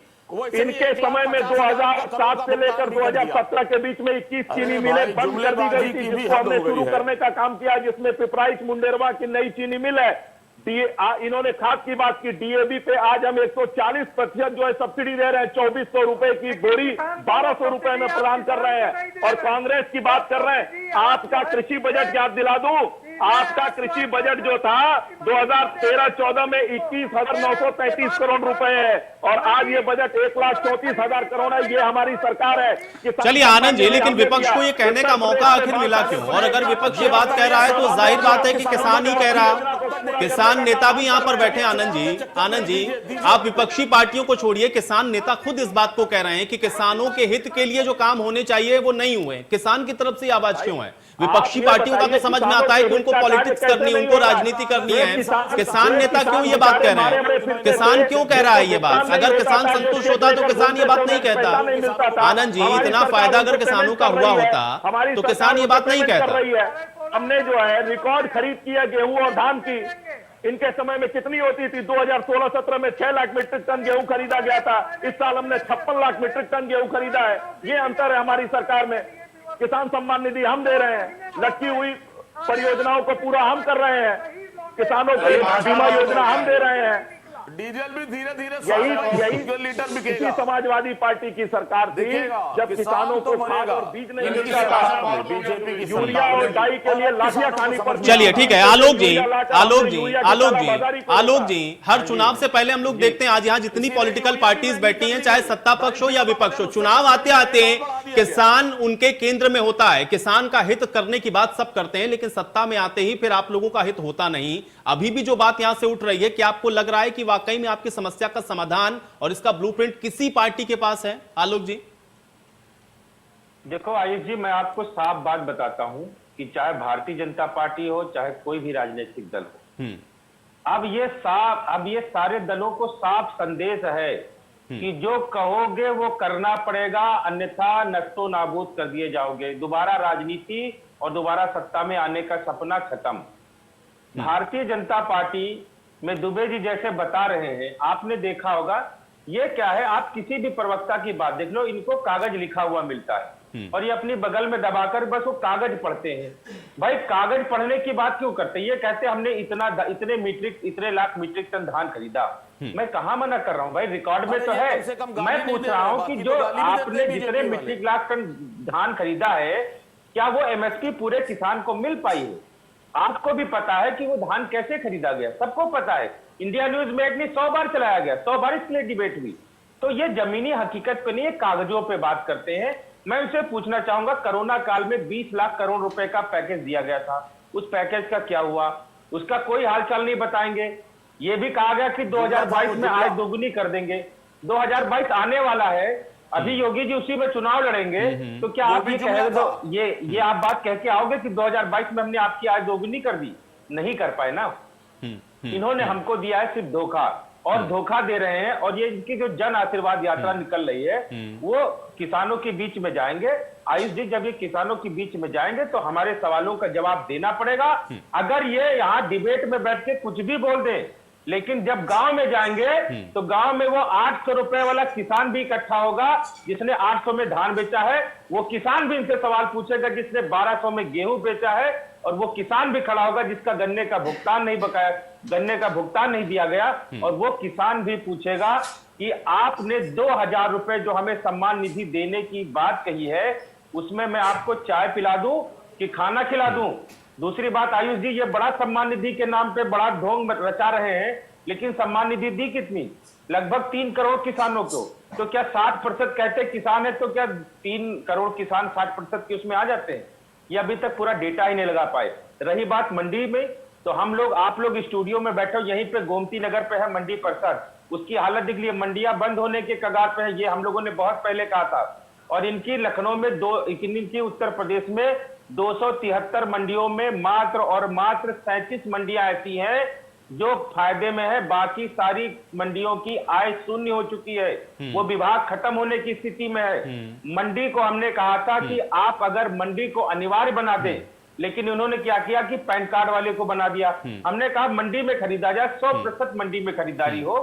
इनके समय में 2007 से लेकर 2017 के बीच में 21 चीनी मिलें बंद कर दी गई थी, जिसको हमने शुरू करने का काम किया, जिसमें पिपराइच मुंडेरवा की नई चीनी मिल है। इन्होंने खाद की बात की। डीएबी पे आज हम 140% जो है सब्सिडी दे रहे हैं। 2400 रुपए की बोरी 1200 रुपए में प्रदान कर रहे हैं। और कांग्रेस की बात कर रहे हैं। आपका कृषि बजट याद दिला दूं, आपका कृषि बजट जो था 2013-14 में 21,933 करोड़ रुपए है और आज ये बजट 1,34,000 करोड़ है। ये हमारी सरकार है। चलिए आनंद जी, लेकिन विपक्ष को ये कहने का मौका आखिर मिला क्यों? और अगर विपक्ष ये बात कह रहा है तो जाहिर बात है कि किसान ही कह रहा, किसान नेता भी यहां पर बैठे। आनंद जी, आप विपक्षी पार्टियों को छोड़िए, किसान नेता खुद इस बात को कह रहे हैं कि किसानों के हित के लिए जो काम होने चाहिए वो नहीं हुए। किसान की तरफ से आवाज क्यों है? विपक्षी पार्टियों का तो समझ में आता है कि उनको पॉलिटिक्स करनी है, उनको राजनीति करनी है। किसान नेता क्यों ये बात कह रहे हैं? किसान क्यों कह रहा है ये बात? अगर किसान संतुष्ट होता तो किसान ये बात नहीं कहता। आनंद जी, इतना फायदा अगर किसानों का हुआ होता तो किसान ये बात नहीं कहता। हमने जो है रिकॉर्ड खरीद किया गेहूं और धान की। इनके समय में कितनी होती थी? 2016-17 में 6 लाख मीट्रिक टन गेहूं खरीदा गया था। इस साल हमने 56 लाख मीट्रिक टन गेहूं खरीदा है। ये अंतर है हमारी सरकार में। किसान सम्मान निधि हम दे रहे हैं, लटकी हुई परियोजनाओं को पूरा हम कर रहे हैं, किसानों की बीमा योजना हम दे रहे हैं। डीजल भी धीरे धीरे यही लीटर इसी बिकेगा। समाजवादी पार्टी की सरकार थी जब किसानों को खाद और बीज नहीं मिलता, बीजेपी की यूरिया और डाई के लिए लाठियां खानी पड़ती। चलिए ठीक है आलोक जी, हर चुनाव से पहले हम लोग देखते हैं आज यहाँ जितनी पॉलिटिकल पार्टीज बैठी हैं, चाहे सत्ता पक्ष हो या विपक्ष हो, चुनाव आते आते किसान उनके केंद्र में होता है। किसान का हित करने की बात सब करते हैं, लेकिन सत्ता में आते ही फिर आप लोगों का हित होता नहीं। अभी भी जो बात यहां से उठ रही है, क्या आपको लग रहा है कि वाकई में आपकी समस्या का समाधान और इसका ब्लूप्रिंट किसी पार्टी के पास है? आलोक जी देखो आयुष जी, मैं आपको साफ बात बताता हूं कि चाहे भारतीय जनता पार्टी हो चाहे कोई भी राजनीतिक दल हो, अब ये सारे दलों को साफ संदेश है कि जो कहोगे वो करना पड़ेगा, अन्यथा नष्टो नाबूद कर दिए जाओगे। दोबारा राजनीति और दोबारा सत्ता में आने का सपना खत्म। भारतीय जनता पार्टी में दुबे जी जैसे बता रहे हैं, आपने देखा होगा ये क्या है, आप किसी भी प्रवक्ता की बात देख लो, इनको कागज लिखा हुआ मिलता है और ये अपनी बगल में दबाकर बस वो कागज पढ़ते हैं। भाई कागज पढ़ने की बात क्यों करते हैं? ये कहते हमने इतने लाख मीट्रिक टन धान खरीदा। मैं कहां मना कर रहा हूं भाई, रिकॉर्ड में तो है। मैं पूछ रहा हूं कि जो आपने जितने मीट्रिक लाख टन धान खरीदा है, क्या वो एमएसपी पूरे किसान को मिल पाई है? आपको भी पता है कि वो धान कैसे खरीदा गया, सबको पता है। इंडिया न्यूज में एक नहीं 100 बार चलाया गया, 100 बार इसके लिए डिबेट हुई। तो ये जमीनी हकीकत पे नहीं, कागजों पे बात करते हैं। मैं उनसे पूछना चाहूंगा, कोरोना काल में 20 लाख करोड़ रुपए का पैकेज दिया गया था, उस पैकेज का क्या हुआ? उसका कोई हालचाल नहीं बताएंगे। ये भी कहा गया कि 2022 में आय दोगुनी कर देंगे। 2022 आने वाला है, अभी योगी जी उसी में चुनाव लड़ेंगे, तो क्या आप ये आप बात कह के आओगे कि 2022 में हमने आपकी आय दोगुनी कर दी? नहीं कर पाए ना। इन्होंने हमको दिया है सिर्फ धोखा, और धोखा दे रहे हैं। और ये इनकी जो जन आशीर्वाद यात्रा निकल रही है, वो किसानों के बीच में जाएंगे। आयुष जी, जब ये किसानों के बीच में जाएंगे तो हमारे सवालों का जवाब देना पड़ेगा। अगर ये यहाँ डिबेट में बैठ के कुछ भी बोल दे, लेकिन जब गांव में जाएंगे तो गांव में वो 800 रुपए वाला किसान भी इकट्ठा होगा जिसने 800 में धान बेचा है। वो किसान भी इनसे सवाल पूछेगा जिसने 1200 में गेहूं बेचा है, और वो किसान भी खड़ा होगा जिसका गन्ने का भुगतान नहीं दिया गया। और वो किसान भी पूछेगा कि आपने 2000 रुपए जो हमें सम्मान निधि देने की बात कही है, उसमें मैं आपको चाय पिला दूं कि खाना खिला दूं? दूसरी बात आयुष जी, ये बड़ा सम्मान निधि के नाम पे बड़ा ढोंग रचा रहे हैं, लेकिन सम्मान निधि दी कितनी? लगभग 3 करोड़ किसानों को। तो क्या 60% कहते किसान है, तो क्या 3 करोड़ किसान 60% के उसमें आ जाते हैं? ये अभी तक पूरा डेटा ही नहीं लगा पाए। रही बात मंडी में, तो आप लोग स्टूडियो में बैठे हो, यहीं पे गोमती नगर पे है मंडी परिसर, उसकी हालत देख लिए, मंडियां बंद होने के कगार पे है। ये हम लोगों ने बहुत पहले कहा था। और इनकी लखनऊ में इनकी उत्तर प्रदेश में 273 मंडियों में मात्र और मात्र 37 मंडियां ऐसी हैं जो फायदे में है। बाकी सारी मंडियों की आय शून्य हो चुकी है, वो विभाग खत्म होने की स्थिति में है। मंडी को हमने कहा था कि आप अगर मंडी को अनिवार्य बना दें, लेकिन उन्होंने क्या किया कि पैन कार्ड वाले को बना दिया। हमने कहा मंडी में खरीदा जाए, 100% मंडी में खरीदारी हो,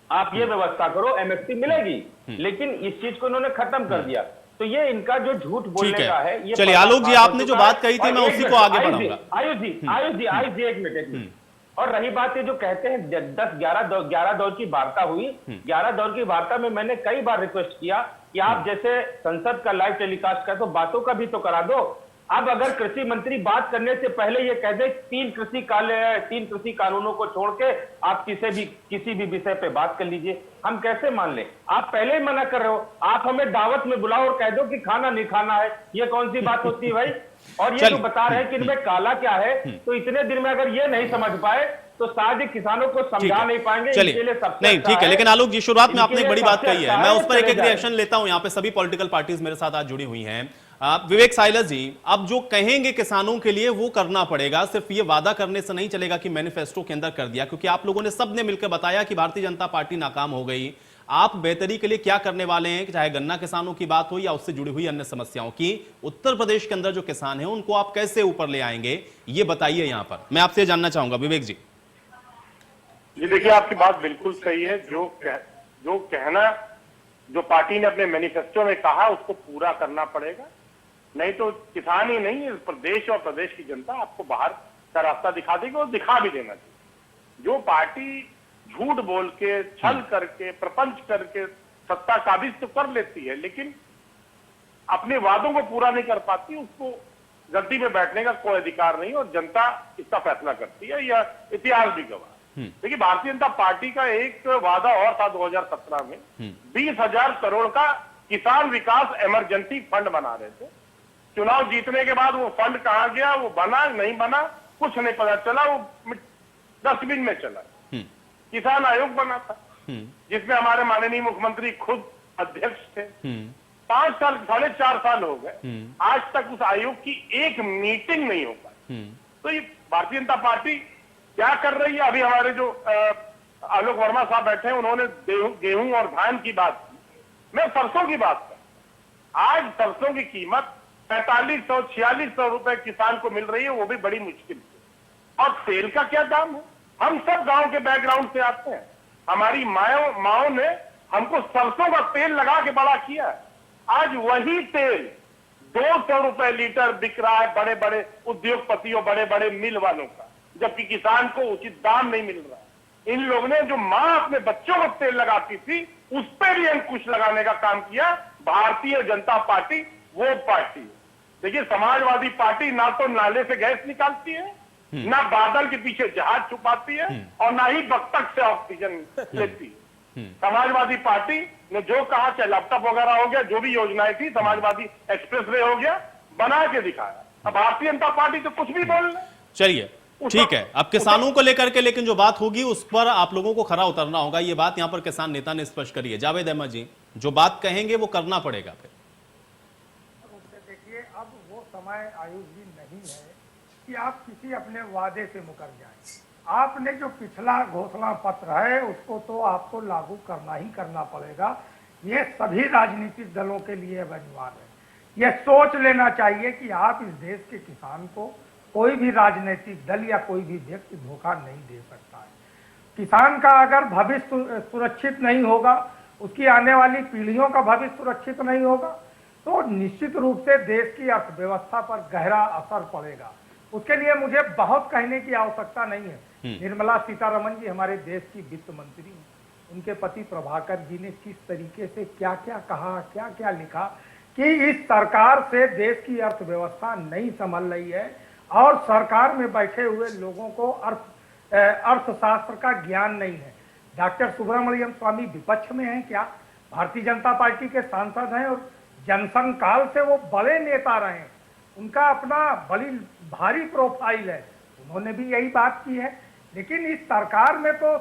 आप ये व्यवस्था करो, एमएसपी मिलेगी। लेकिन इस चीज को इन्होंने खत्म कर दिया। तो ये इनका जो झूठ बोलने का है, ये चलिए आलोक जी, आपने जो बात कही थी मैं उसी को आगे बढ़ाऊंगा। आयुष जी एक मिनट। और रही बात ये जो कहते हैं 11 दौर की वार्ता हुई, 11 दौर की वार्ता में मैंने कई बार रिक्वेस्ट किया कि आप जैसे संसद का लाइव टेलीकास्ट कर, तो बातों का भी तो करा दो। अब अगर कृषि मंत्री बात करने से पहले ये कह दे 3 कृषि कानूनों को छोड़ के आप किसी भी विषय पे बात कर लीजिए, हम कैसे मान लें? आप पहले ही मना कर रहे हो। आप हमें दावत में बुलाओ और कह दो कि खाना नहीं खाना है, ये कौन सी बात होती है भाई? और ये जो बता रहे हैं कि इनमें काला क्या है, तो इतने दिन में अगर ये नहीं समझ पाए तो शायद किसानों को समझा नहीं पाएंगे। चलिए नहीं, ठीक है। लेकिन आलोक जी, शुरुआत में आपने एक बड़ी बात कही है, मैं उस पर एक रिएक्शन लेता हूं। यहाँ पे सभी पॉलिटिकल पार्टीज मेरे साथ आज जुड़ी हुई हैं। विवेक साइलस जी, अब जो कहेंगे किसानों के लिए वो करना पड़ेगा, सिर्फ ये वादा करने से नहीं चलेगा कि मैनिफेस्टो के अंदर कर दिया, क्योंकि आप लोगों ने सबने मिलकर बताया कि भारतीय जनता पार्टी नाकाम हो गई। आप बेहतरी के लिए क्या करने वाले हैं, चाहे गन्ना किसानों की बात हो या उससे जुड़ी हुई अन्य समस्याओं की? उत्तर प्रदेश के अंदर जो किसान हैं उनको आप कैसे ऊपर ले आएंगे, ये बताइए। यहां पर मैं आपसे जानना चाहूंगा विवेक जी। जी देखिए, आपकी बात बिल्कुल सही है। जो कहना जो पार्टी ने अपने मैनिफेस्टो में कहा उसको पूरा करना पड़ेगा, नहीं तो किसान ही नहीं, प्रदेश और प्रदेश की जनता आपको बाहर का रास्ता दिखा देगी और दिखा भी देना चाहिए। जो पार्टी झूठ बोल के, छल करके, प्रपंच करके सत्ता काबिज तो कर लेती है, लेकिन अपने वादों को पूरा नहीं कर पाती। उसको गद्दी में बैठने का कोई अधिकार नहीं और जनता इसका फैसला करती है, यह इतिहास भी गवाह। देखिए, भारतीय जनता पार्टी का एक वादा और था 2017 में, 20,000 करोड़ का किसान विकास इमरजेंसी फंड बना रहे थे। चुनाव जीतने के बाद वो फंड कहां गया, वो बना नहीं बना, कुछ नहीं पता चला, वो डस्टबिन में चला। किसान आयोग बना था जिसमें हमारे माननीय मुख्यमंत्री खुद अध्यक्ष थे। 5 साल, 4.5 साल हो गए, आज तक उस आयोग की एक मीटिंग नहीं हो पाई। तो ये भारतीय जनता पार्टी क्या कर रही है? अभी हमारे जो आलोक वर्मा साहब बैठे हैं, उन्होंने गेहूं और धान की बात की, मैं सरसों की बात कर। आज सरसों की कीमत 4500-4600 रुपए किसान को मिल रही है, वो भी बड़ी मुश्किल से। और तेल का क्या दाम है? हम सब गांव के बैकग्राउंड से आते हैं, हमारी माओ ने हमको सरसों का तेल लगा के बड़ा किया है। आज वही तेल 200 रुपए लीटर बिक रहा है बड़े बड़े उद्योगपतियों, बड़े बड़े मिल वालों का, जबकि किसान को उचित दाम नहीं मिल रहा है। इन लोगों ने जो मां अपने बच्चों को तेल लगाती थी, उस पर भी अंकुश लगाने का काम किया। भारतीय जनता पार्टी वो पार्टी है। देखिए, समाजवादी पार्टी ना तो नाले से गैस निकालती है, ना बादल के पीछे जहाज छुपाती है, और ना ही बत्तख से ऑक्सीजन लेती है। समाजवादी पार्टी ने जो कहा, चाहे लैपटॉप वगैरह हो गया, जो भी योजनाएं थी, समाजवादी एक्सप्रेसवे हो गया, बना के दिखाया। अब भारतीय जनता पार्टी तो कुछ भी बोल रहे। चलिए, ठीक है, अब किसानों को लेकर के लेकिन जो बात होगी उस पर आप लोगों को खरा उतरना होगा। ये बात यहां पर किसान नेता ने स्पष्ट करी है। जावेद अहमद जी, जो बात कहेंगे वो करना पड़ेगा फिर। देखिए, अब वो समय आयुष जी नहीं है कि आप किसी अपने वादे से मुकर जाएं। आपने जो पिछला घोषणा पत्र है उसको तो आपको लागू करना ही करना पड़ेगा। ये सभी राजनीतिक दलों के लिए अनिवार्य है। ये सोच लेना चाहिए कि आप इस देश के किसान को कोई भी राजनीतिक दल या कोई भी व्यक्ति धोखा नहीं दे सकता है। किसान का अगर भविष्य सुरक्षित नहीं होगा, उसकी आने वाली पीढ़ियों का भविष्य सुरक्षित नहीं होगा, तो निश्चित रूप से देश की अर्थव्यवस्था पर गहरा असर पड़ेगा। उसके लिए मुझे बहुत कहने की आवश्यकता नहीं है। निर्मला सीतारमण जी हमारे देश की वित्त मंत्री हैं, उनके पति प्रभाकर जी ने किस तरीके से क्या क्या कहा, क्या क्या लिखा कि इस सरकार से देश की अर्थव्यवस्था नहीं संभल रही है और सरकार में बैठे हुए लोगों को अर्थशास्त्र का ज्ञान नहीं है। डॉक्टर सुब्रमण्यम स्वामी विपक्ष में हैं क्या? भारतीय जनता पार्टी के सांसद हैं और जनसंघ काल से वो बड़े नेता रहे हैं, उनका अपना बड़ी भारी प्रोफाइल है, उन्होंने भी यही बात की है। लेकिन इस सरकार में तो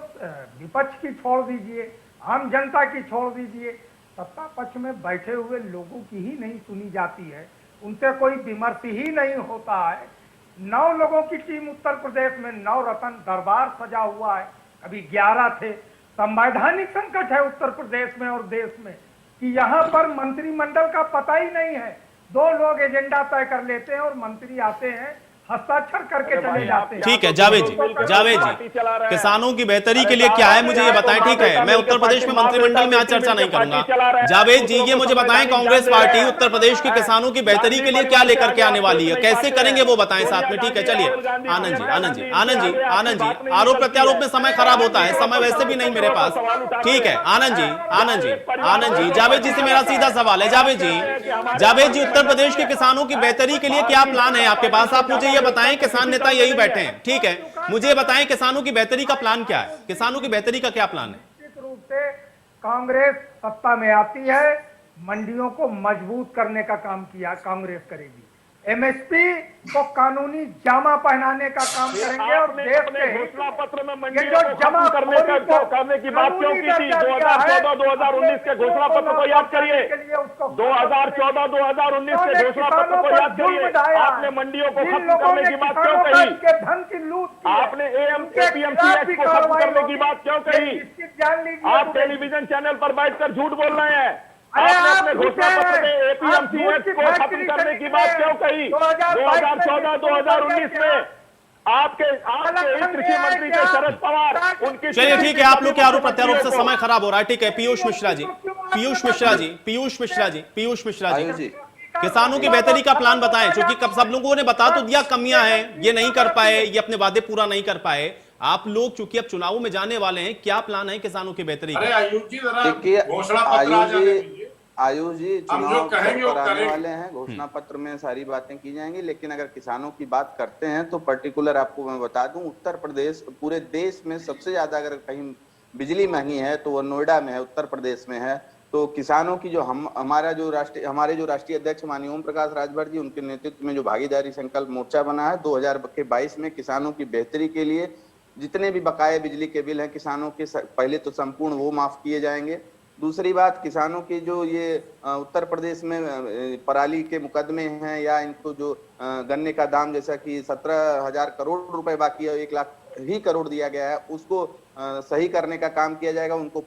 विपक्ष की छोड़ दीजिए, आम जनता की छोड़ दीजिए, सत्ता पक्ष में बैठे हुए लोगों की ही नहीं सुनी जाती है, उनसे कोई विमर्श ही नहीं होता है। 9 लोगों की टीम उत्तर प्रदेश में, 9 रत्न दरबार सजा हुआ है, अभी 11 थे। संवैधानिक संकट है उत्तर प्रदेश में और देश में कि यहाँ पर मंत्रिमंडल का पता ही नहीं है। 2 लोग एजेंडा तय कर लेते हैं और मंत्री आते हैं, हस्ताक्षर करके चले जाते हैं। ठीक है जावेद जी, जावेद जी, किसानों की बेहतरी के लिए क्या है मुझे ये बताएं। ठीक है, मैं उत्तर प्रदेश में मंत्रिमंडल में आज चर्चा नहीं करूंगा। जावेद जी, ये मुझे बताएं, कांग्रेस पार्टी उत्तर प्रदेश के किसानों की बेहतरी के लिए क्या लेकर के आने वाली है, कैसे करेंगे वो बताएं साथ में। ठीक है, चलिए आनंद जी, आनंद जी, आनंद जी, आनंद जी, आरोप प्रत्यारोप में समय खराब होता है, समय वैसे भी नहीं मेरे पास। ठीक है आनंद जी, आनंद जी, आनंद जी, जावेद जी से मेरा सीधा सवाल है। जावेद जी, उत्तर प्रदेश के किसानों की बेहतरी के लिए क्या प्लान है आपके पास? आप मुझे बताएं, किसान नेता यही बैठे हैं, ठीक है, मुझे बताएं किसानों की बेहतरी का प्लान क्या है, किसानों की बेहतरी का क्या प्लान है? निश्चित रूप से कांग्रेस सत्ता में आती है, मंडियों को मजबूत करने का काम किया कांग्रेस करेगी, एमएसपी को कानूनी जामा पहनाने का काम करेंगे और देश के घोषणा पत्र में मंडियों को जमा करने की बात क्यों की थी? 2014-2019 के घोषणा पत्र को याद करिए, 2014-2019 के घोषणा पत्र को याद करिए। आपने मंडियों को खत्म करने की बात क्यों कही? धन की लूट, आपने एपीएमसी एक्ट को खत्म करने की बात क्यों कही? आप टेलीविजन चैनल पर बैठकर झूठ बोल रहे हैं। आपने अपने घोषणा पत्र में एपीएमसी एक्ट को खत्म करने की बात क्यों कही? 2014-2019 में आपके कृषि मंत्री थे शरद पवार, उनकी। चलिए ठीक है, आप लोग के आरोप प्रत्यारोप से समय खराब हो रहा है। ठीक है, पीयूष मिश्रा जी, किसानों की बेहतरी का प्लान बताएं, क्योंकि सब लोगों ने बता तो दिया कमियां हैं, ये नहीं कर पाए, ये अपने वादे पूरा नहीं कर पाए, आप लोग चूंकि अब चुनावों में जाने वाले हैं, क्या प्लान है किसानों की बेहतरी अरे का? आयुष जी जरा देखिए, घोषणा पत्र आ जाने दीजिए। आयुष जी हम जो चुनाव कहेंगे वो पर आने करेंगे। वाले हैं, घोषणा पत्र में सारी बातें की जाएंगी, लेकिन अगर किसानों की बात करते हैं तो पर्टिकुलर आपको मैं बता दूं, उत्तर प्रदेश पूरे देश में सबसे ज्यादा अगर कहीं बिजली महंगी है तो वो नोएडा में है, उत्तर प्रदेश में है। तो किसानों की जो हमारे जो राष्ट्रीय अध्यक्ष माननीय ओम प्रकाश राजभर जी, उनके नेतृत्व में जो भागीदारी संकल्प मोर्चा बना है 2022 में किसानों की बेहतरी के लिए जितने भी बकाये बिजली के बिल हैं किसानों के, पहले तो संपूर्ण वो माफ किए जाएंगे। दूसरी बात, किसानों की जो ये उत्तर प्रदेश में पराली के मुकदमे हैं या इनको जो गन्ने का दाम जैसा कि 17,000 करोड़ रुपए बाकी है, 1 लाख ही करोड़ दिया गया है, उसको सही करने का काम किया जाएगा। उनको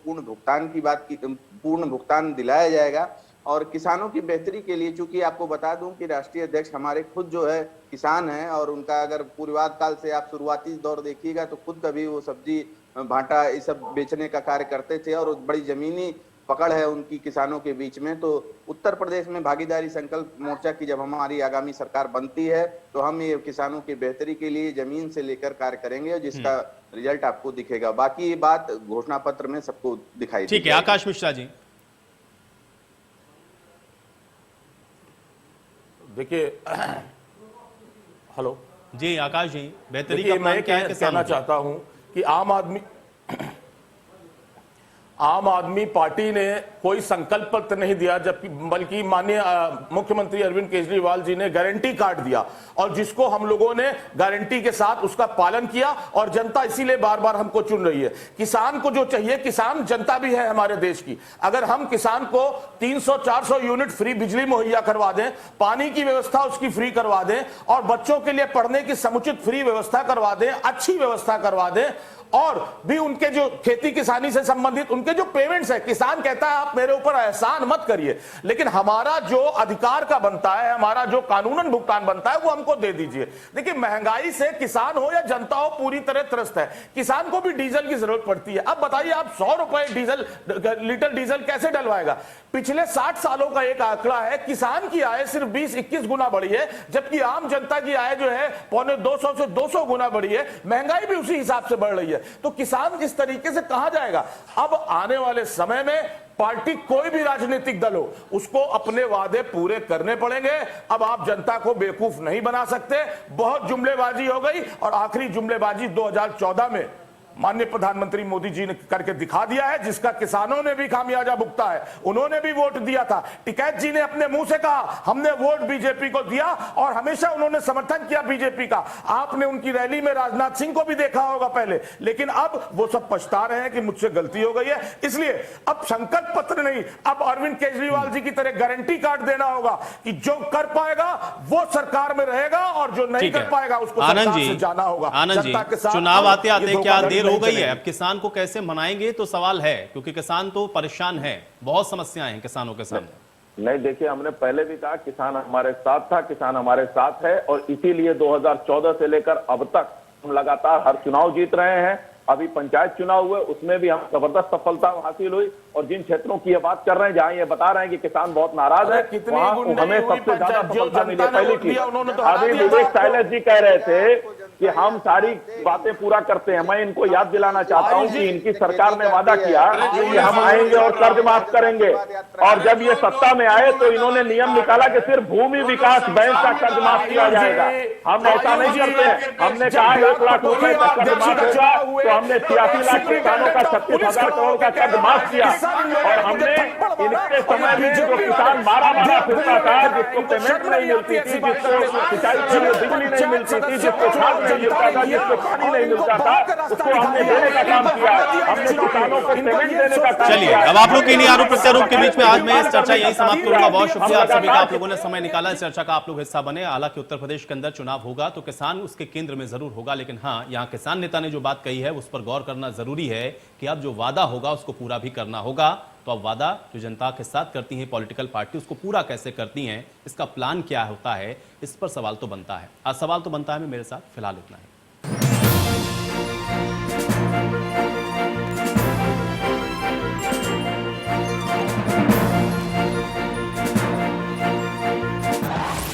पूर्ण भुगतान दिलाया जाएगा। और किसानों की बेहतरी के लिए, चूंकि आपको बता दूं कि राष्ट्रीय अध्यक्ष हमारे खुद जो है किसान हैं और उनका अगर पूर्वाध काल से आप शुरुआती दौर देखिएगा तो खुद कभी वो सब्जी भाटा ये सब बेचने का कार्य करते थे और बड़ी जमीनी पकड़ है उनकी किसानों के बीच में। तो उत्तर प्रदेश में भागीदारी संकल्प मोर्चा की जब हमारी आगामी सरकार बनती है तो हम ये किसानों की बेहतरी के लिए जमीन से लेकर कार्य करेंगे, जिसका रिजल्ट आपको दिखेगा। बाकी ये बात घोषणा पत्र में सबको दिखाई ठीक है। आकाश मिश्रा जी, देखिए हेलो जी आकाश जी, बेहतरी का देखिए, प्लान मैं क्या है कहना चाहता हूं कि आम आदमी पार्टी ने कोई संकल्प पत्र नहीं दिया, जबकि बल्कि माननीय मुख्यमंत्री अरविंद केजरीवाल जी ने गारंटी कार्ड दिया और जिसको हम लोगों ने गारंटी के साथ उसका पालन किया और जनता इसीलिए बार बार हमको चुन रही है। किसान को जो चाहिए, किसान जनता भी है हमारे देश की, अगर हम किसान को 300-400 यूनिट फ्री बिजली मुहैया करवा दें, पानी की व्यवस्था उसकी फ्री करवा दें और बच्चों के लिए पढ़ने की समुचित फ्री व्यवस्था करवा दें, अच्छी व्यवस्था करवा दें और भी उनके जो खेती किसानी से संबंधित उनके जो पेमेंट्स है, किसान कहता है आप मेरे ऊपर एहसान मत करिए, लेकिन हमारा जो अधिकार का बनता है, हमारा जो कानूनन भुगतान बनता है वो हमको दे दीजिए। देखिए, महंगाई से किसान हो या जनता हो पूरी तरह त्रस्त है। किसान को भी डीजल की जरूरत पड़ती है। अब बताइए आप 100 रुपए लीटर डीजल कैसे डलवाएगा? पिछले 60 सालों का एक आंकड़ा है, किसान की आय सिर्फ 20-21 गुना बढ़ी है, जबकि आम जनता की आय जो है 125 से 200 गुना बढ़ी है। महंगाई भी उसी हिसाब से बढ़ रही है। तो किसान इस तरीके से कहां जाएगा? अब आने वाले समय में पार्टी कोई भी राजनीतिक दल हो, उसको अपने वादे पूरे करने पड़ेंगे। अब आप जनता को बेवकूफ नहीं बना सकते। बहुत जुमलेबाजी हो गई और आखिरी जुमलेबाजी 2014 में माननीय प्रधानमंत्री मोदी जी ने करके दिखा दिया है, जिसका किसानों ने भी खामियाजा भुगता है। उन्होंने भी वोट दिया था। टिकैत जी ने अपने मुंह से कहा हमने वोट बीजेपी को दिया और हमेशा उन्होंने समर्थन किया बीजेपी का। आपने उनकी रैली में राजनाथ सिंह को भी देखा होगा पहले, लेकिन अब वो सब पछता रहे हैं कि मुझसे गलती हो गई है। इसलिए अब संकल्प पत्र नहीं, अब अरविंद केजरीवाल जी की तरह गारंटी कार्ड देना होगा कि जो कर पाएगा वो सरकार में रहेगा और जो नहीं कर पाएगा उसको सरकार से जाना होगा। आनंद जी, चुनाव आते आते क्या देर हो गई है? अब किसान को कैसे मनाएंगे तो सवाल है, क्योंकि किसान तो परेशान है, बहुत समस्याएं हैं किसानों के सामने। नहीं, देखिए, हमने पहले भी कहा किसान हमारे साथ था, किसान हमारे साथ है और इसीलिए 2014 से लेकर अब तक हम लगातार हर चुनाव जीत रहे हैं। अभी पंचायत चुनाव हुए, उसमें भी हम जबरदस्त सफलता हासिल हुई और जिन क्षेत्रों की ये बात कर रहे हैं, जहां ये बता रहे हैं कि किसान बहुत नाराज है, वहां हमें सबसे ज्यादा सफलता मिली। पहली चीज, अभी विवेक साइलेंस जी कह रहे थे कि हम सारी बातें पूरा करते हैं। मैं इनको याद दिलाना चाहता हूं कि इनकी सरकार ने वादा किया कि हम आएंगे और कर्ज माफ करेंगे और जब ये सत्ता में आए तो इन्होंने नियम निकाला कि सिर्फ भूमि विकास बैंक का कर्ज माफ किया जाएगा। हम ऐसा नहीं करते हैं। हमने कहा 1 लाख रुपए का कर्ज माफ होगा तो हमने 86 लाख किसानों का 36,000 करोड़ का कर्ज माफ किया और हमने इनके समय में जो किसान मारा फिरता था, जिसको पेमेंट नहीं मिलती थी, जिसको सिंचाई के लिए बिजली नहीं मिलती थी, जिसको खाद नहीं मिलता था, जिसको पानी नहीं मिलता था, उसको हमने देने का काम किया। हमने किसानों को पेमेंट देने का काम किया। चलिए, अब आप लोग के लिए आरोप प्रत्यारोप के बीच में आज मैं इस चर्चा यही समाप्त करूंगा। बहुत शुक्रिया आप सभी का, आप लोगों ने समय निकाला इस चर्चा का, आप लोग हिस्सा बने। हालांकि उत्तर प्रदेश के अंदर चुनाव होगा तो किसान उसके केंद्र में जरूर होगा, लेकिन हाँ, यहाँ किसान नेता ने जो बात कही है उस पर गौर करना जरूरी है कि अब जो वादा होगा उसको पूरा भी करना होगा। तो अब वादा जो जनता के साथ करती है पॉलिटिकल पार्टी, उसको पूरा कैसे करती हैं, इसका प्लान क्या होता है, इस पर सवाल तो बनता है। आज सवाल तो बनता है। मेरे साथ फिलहाल इतना है।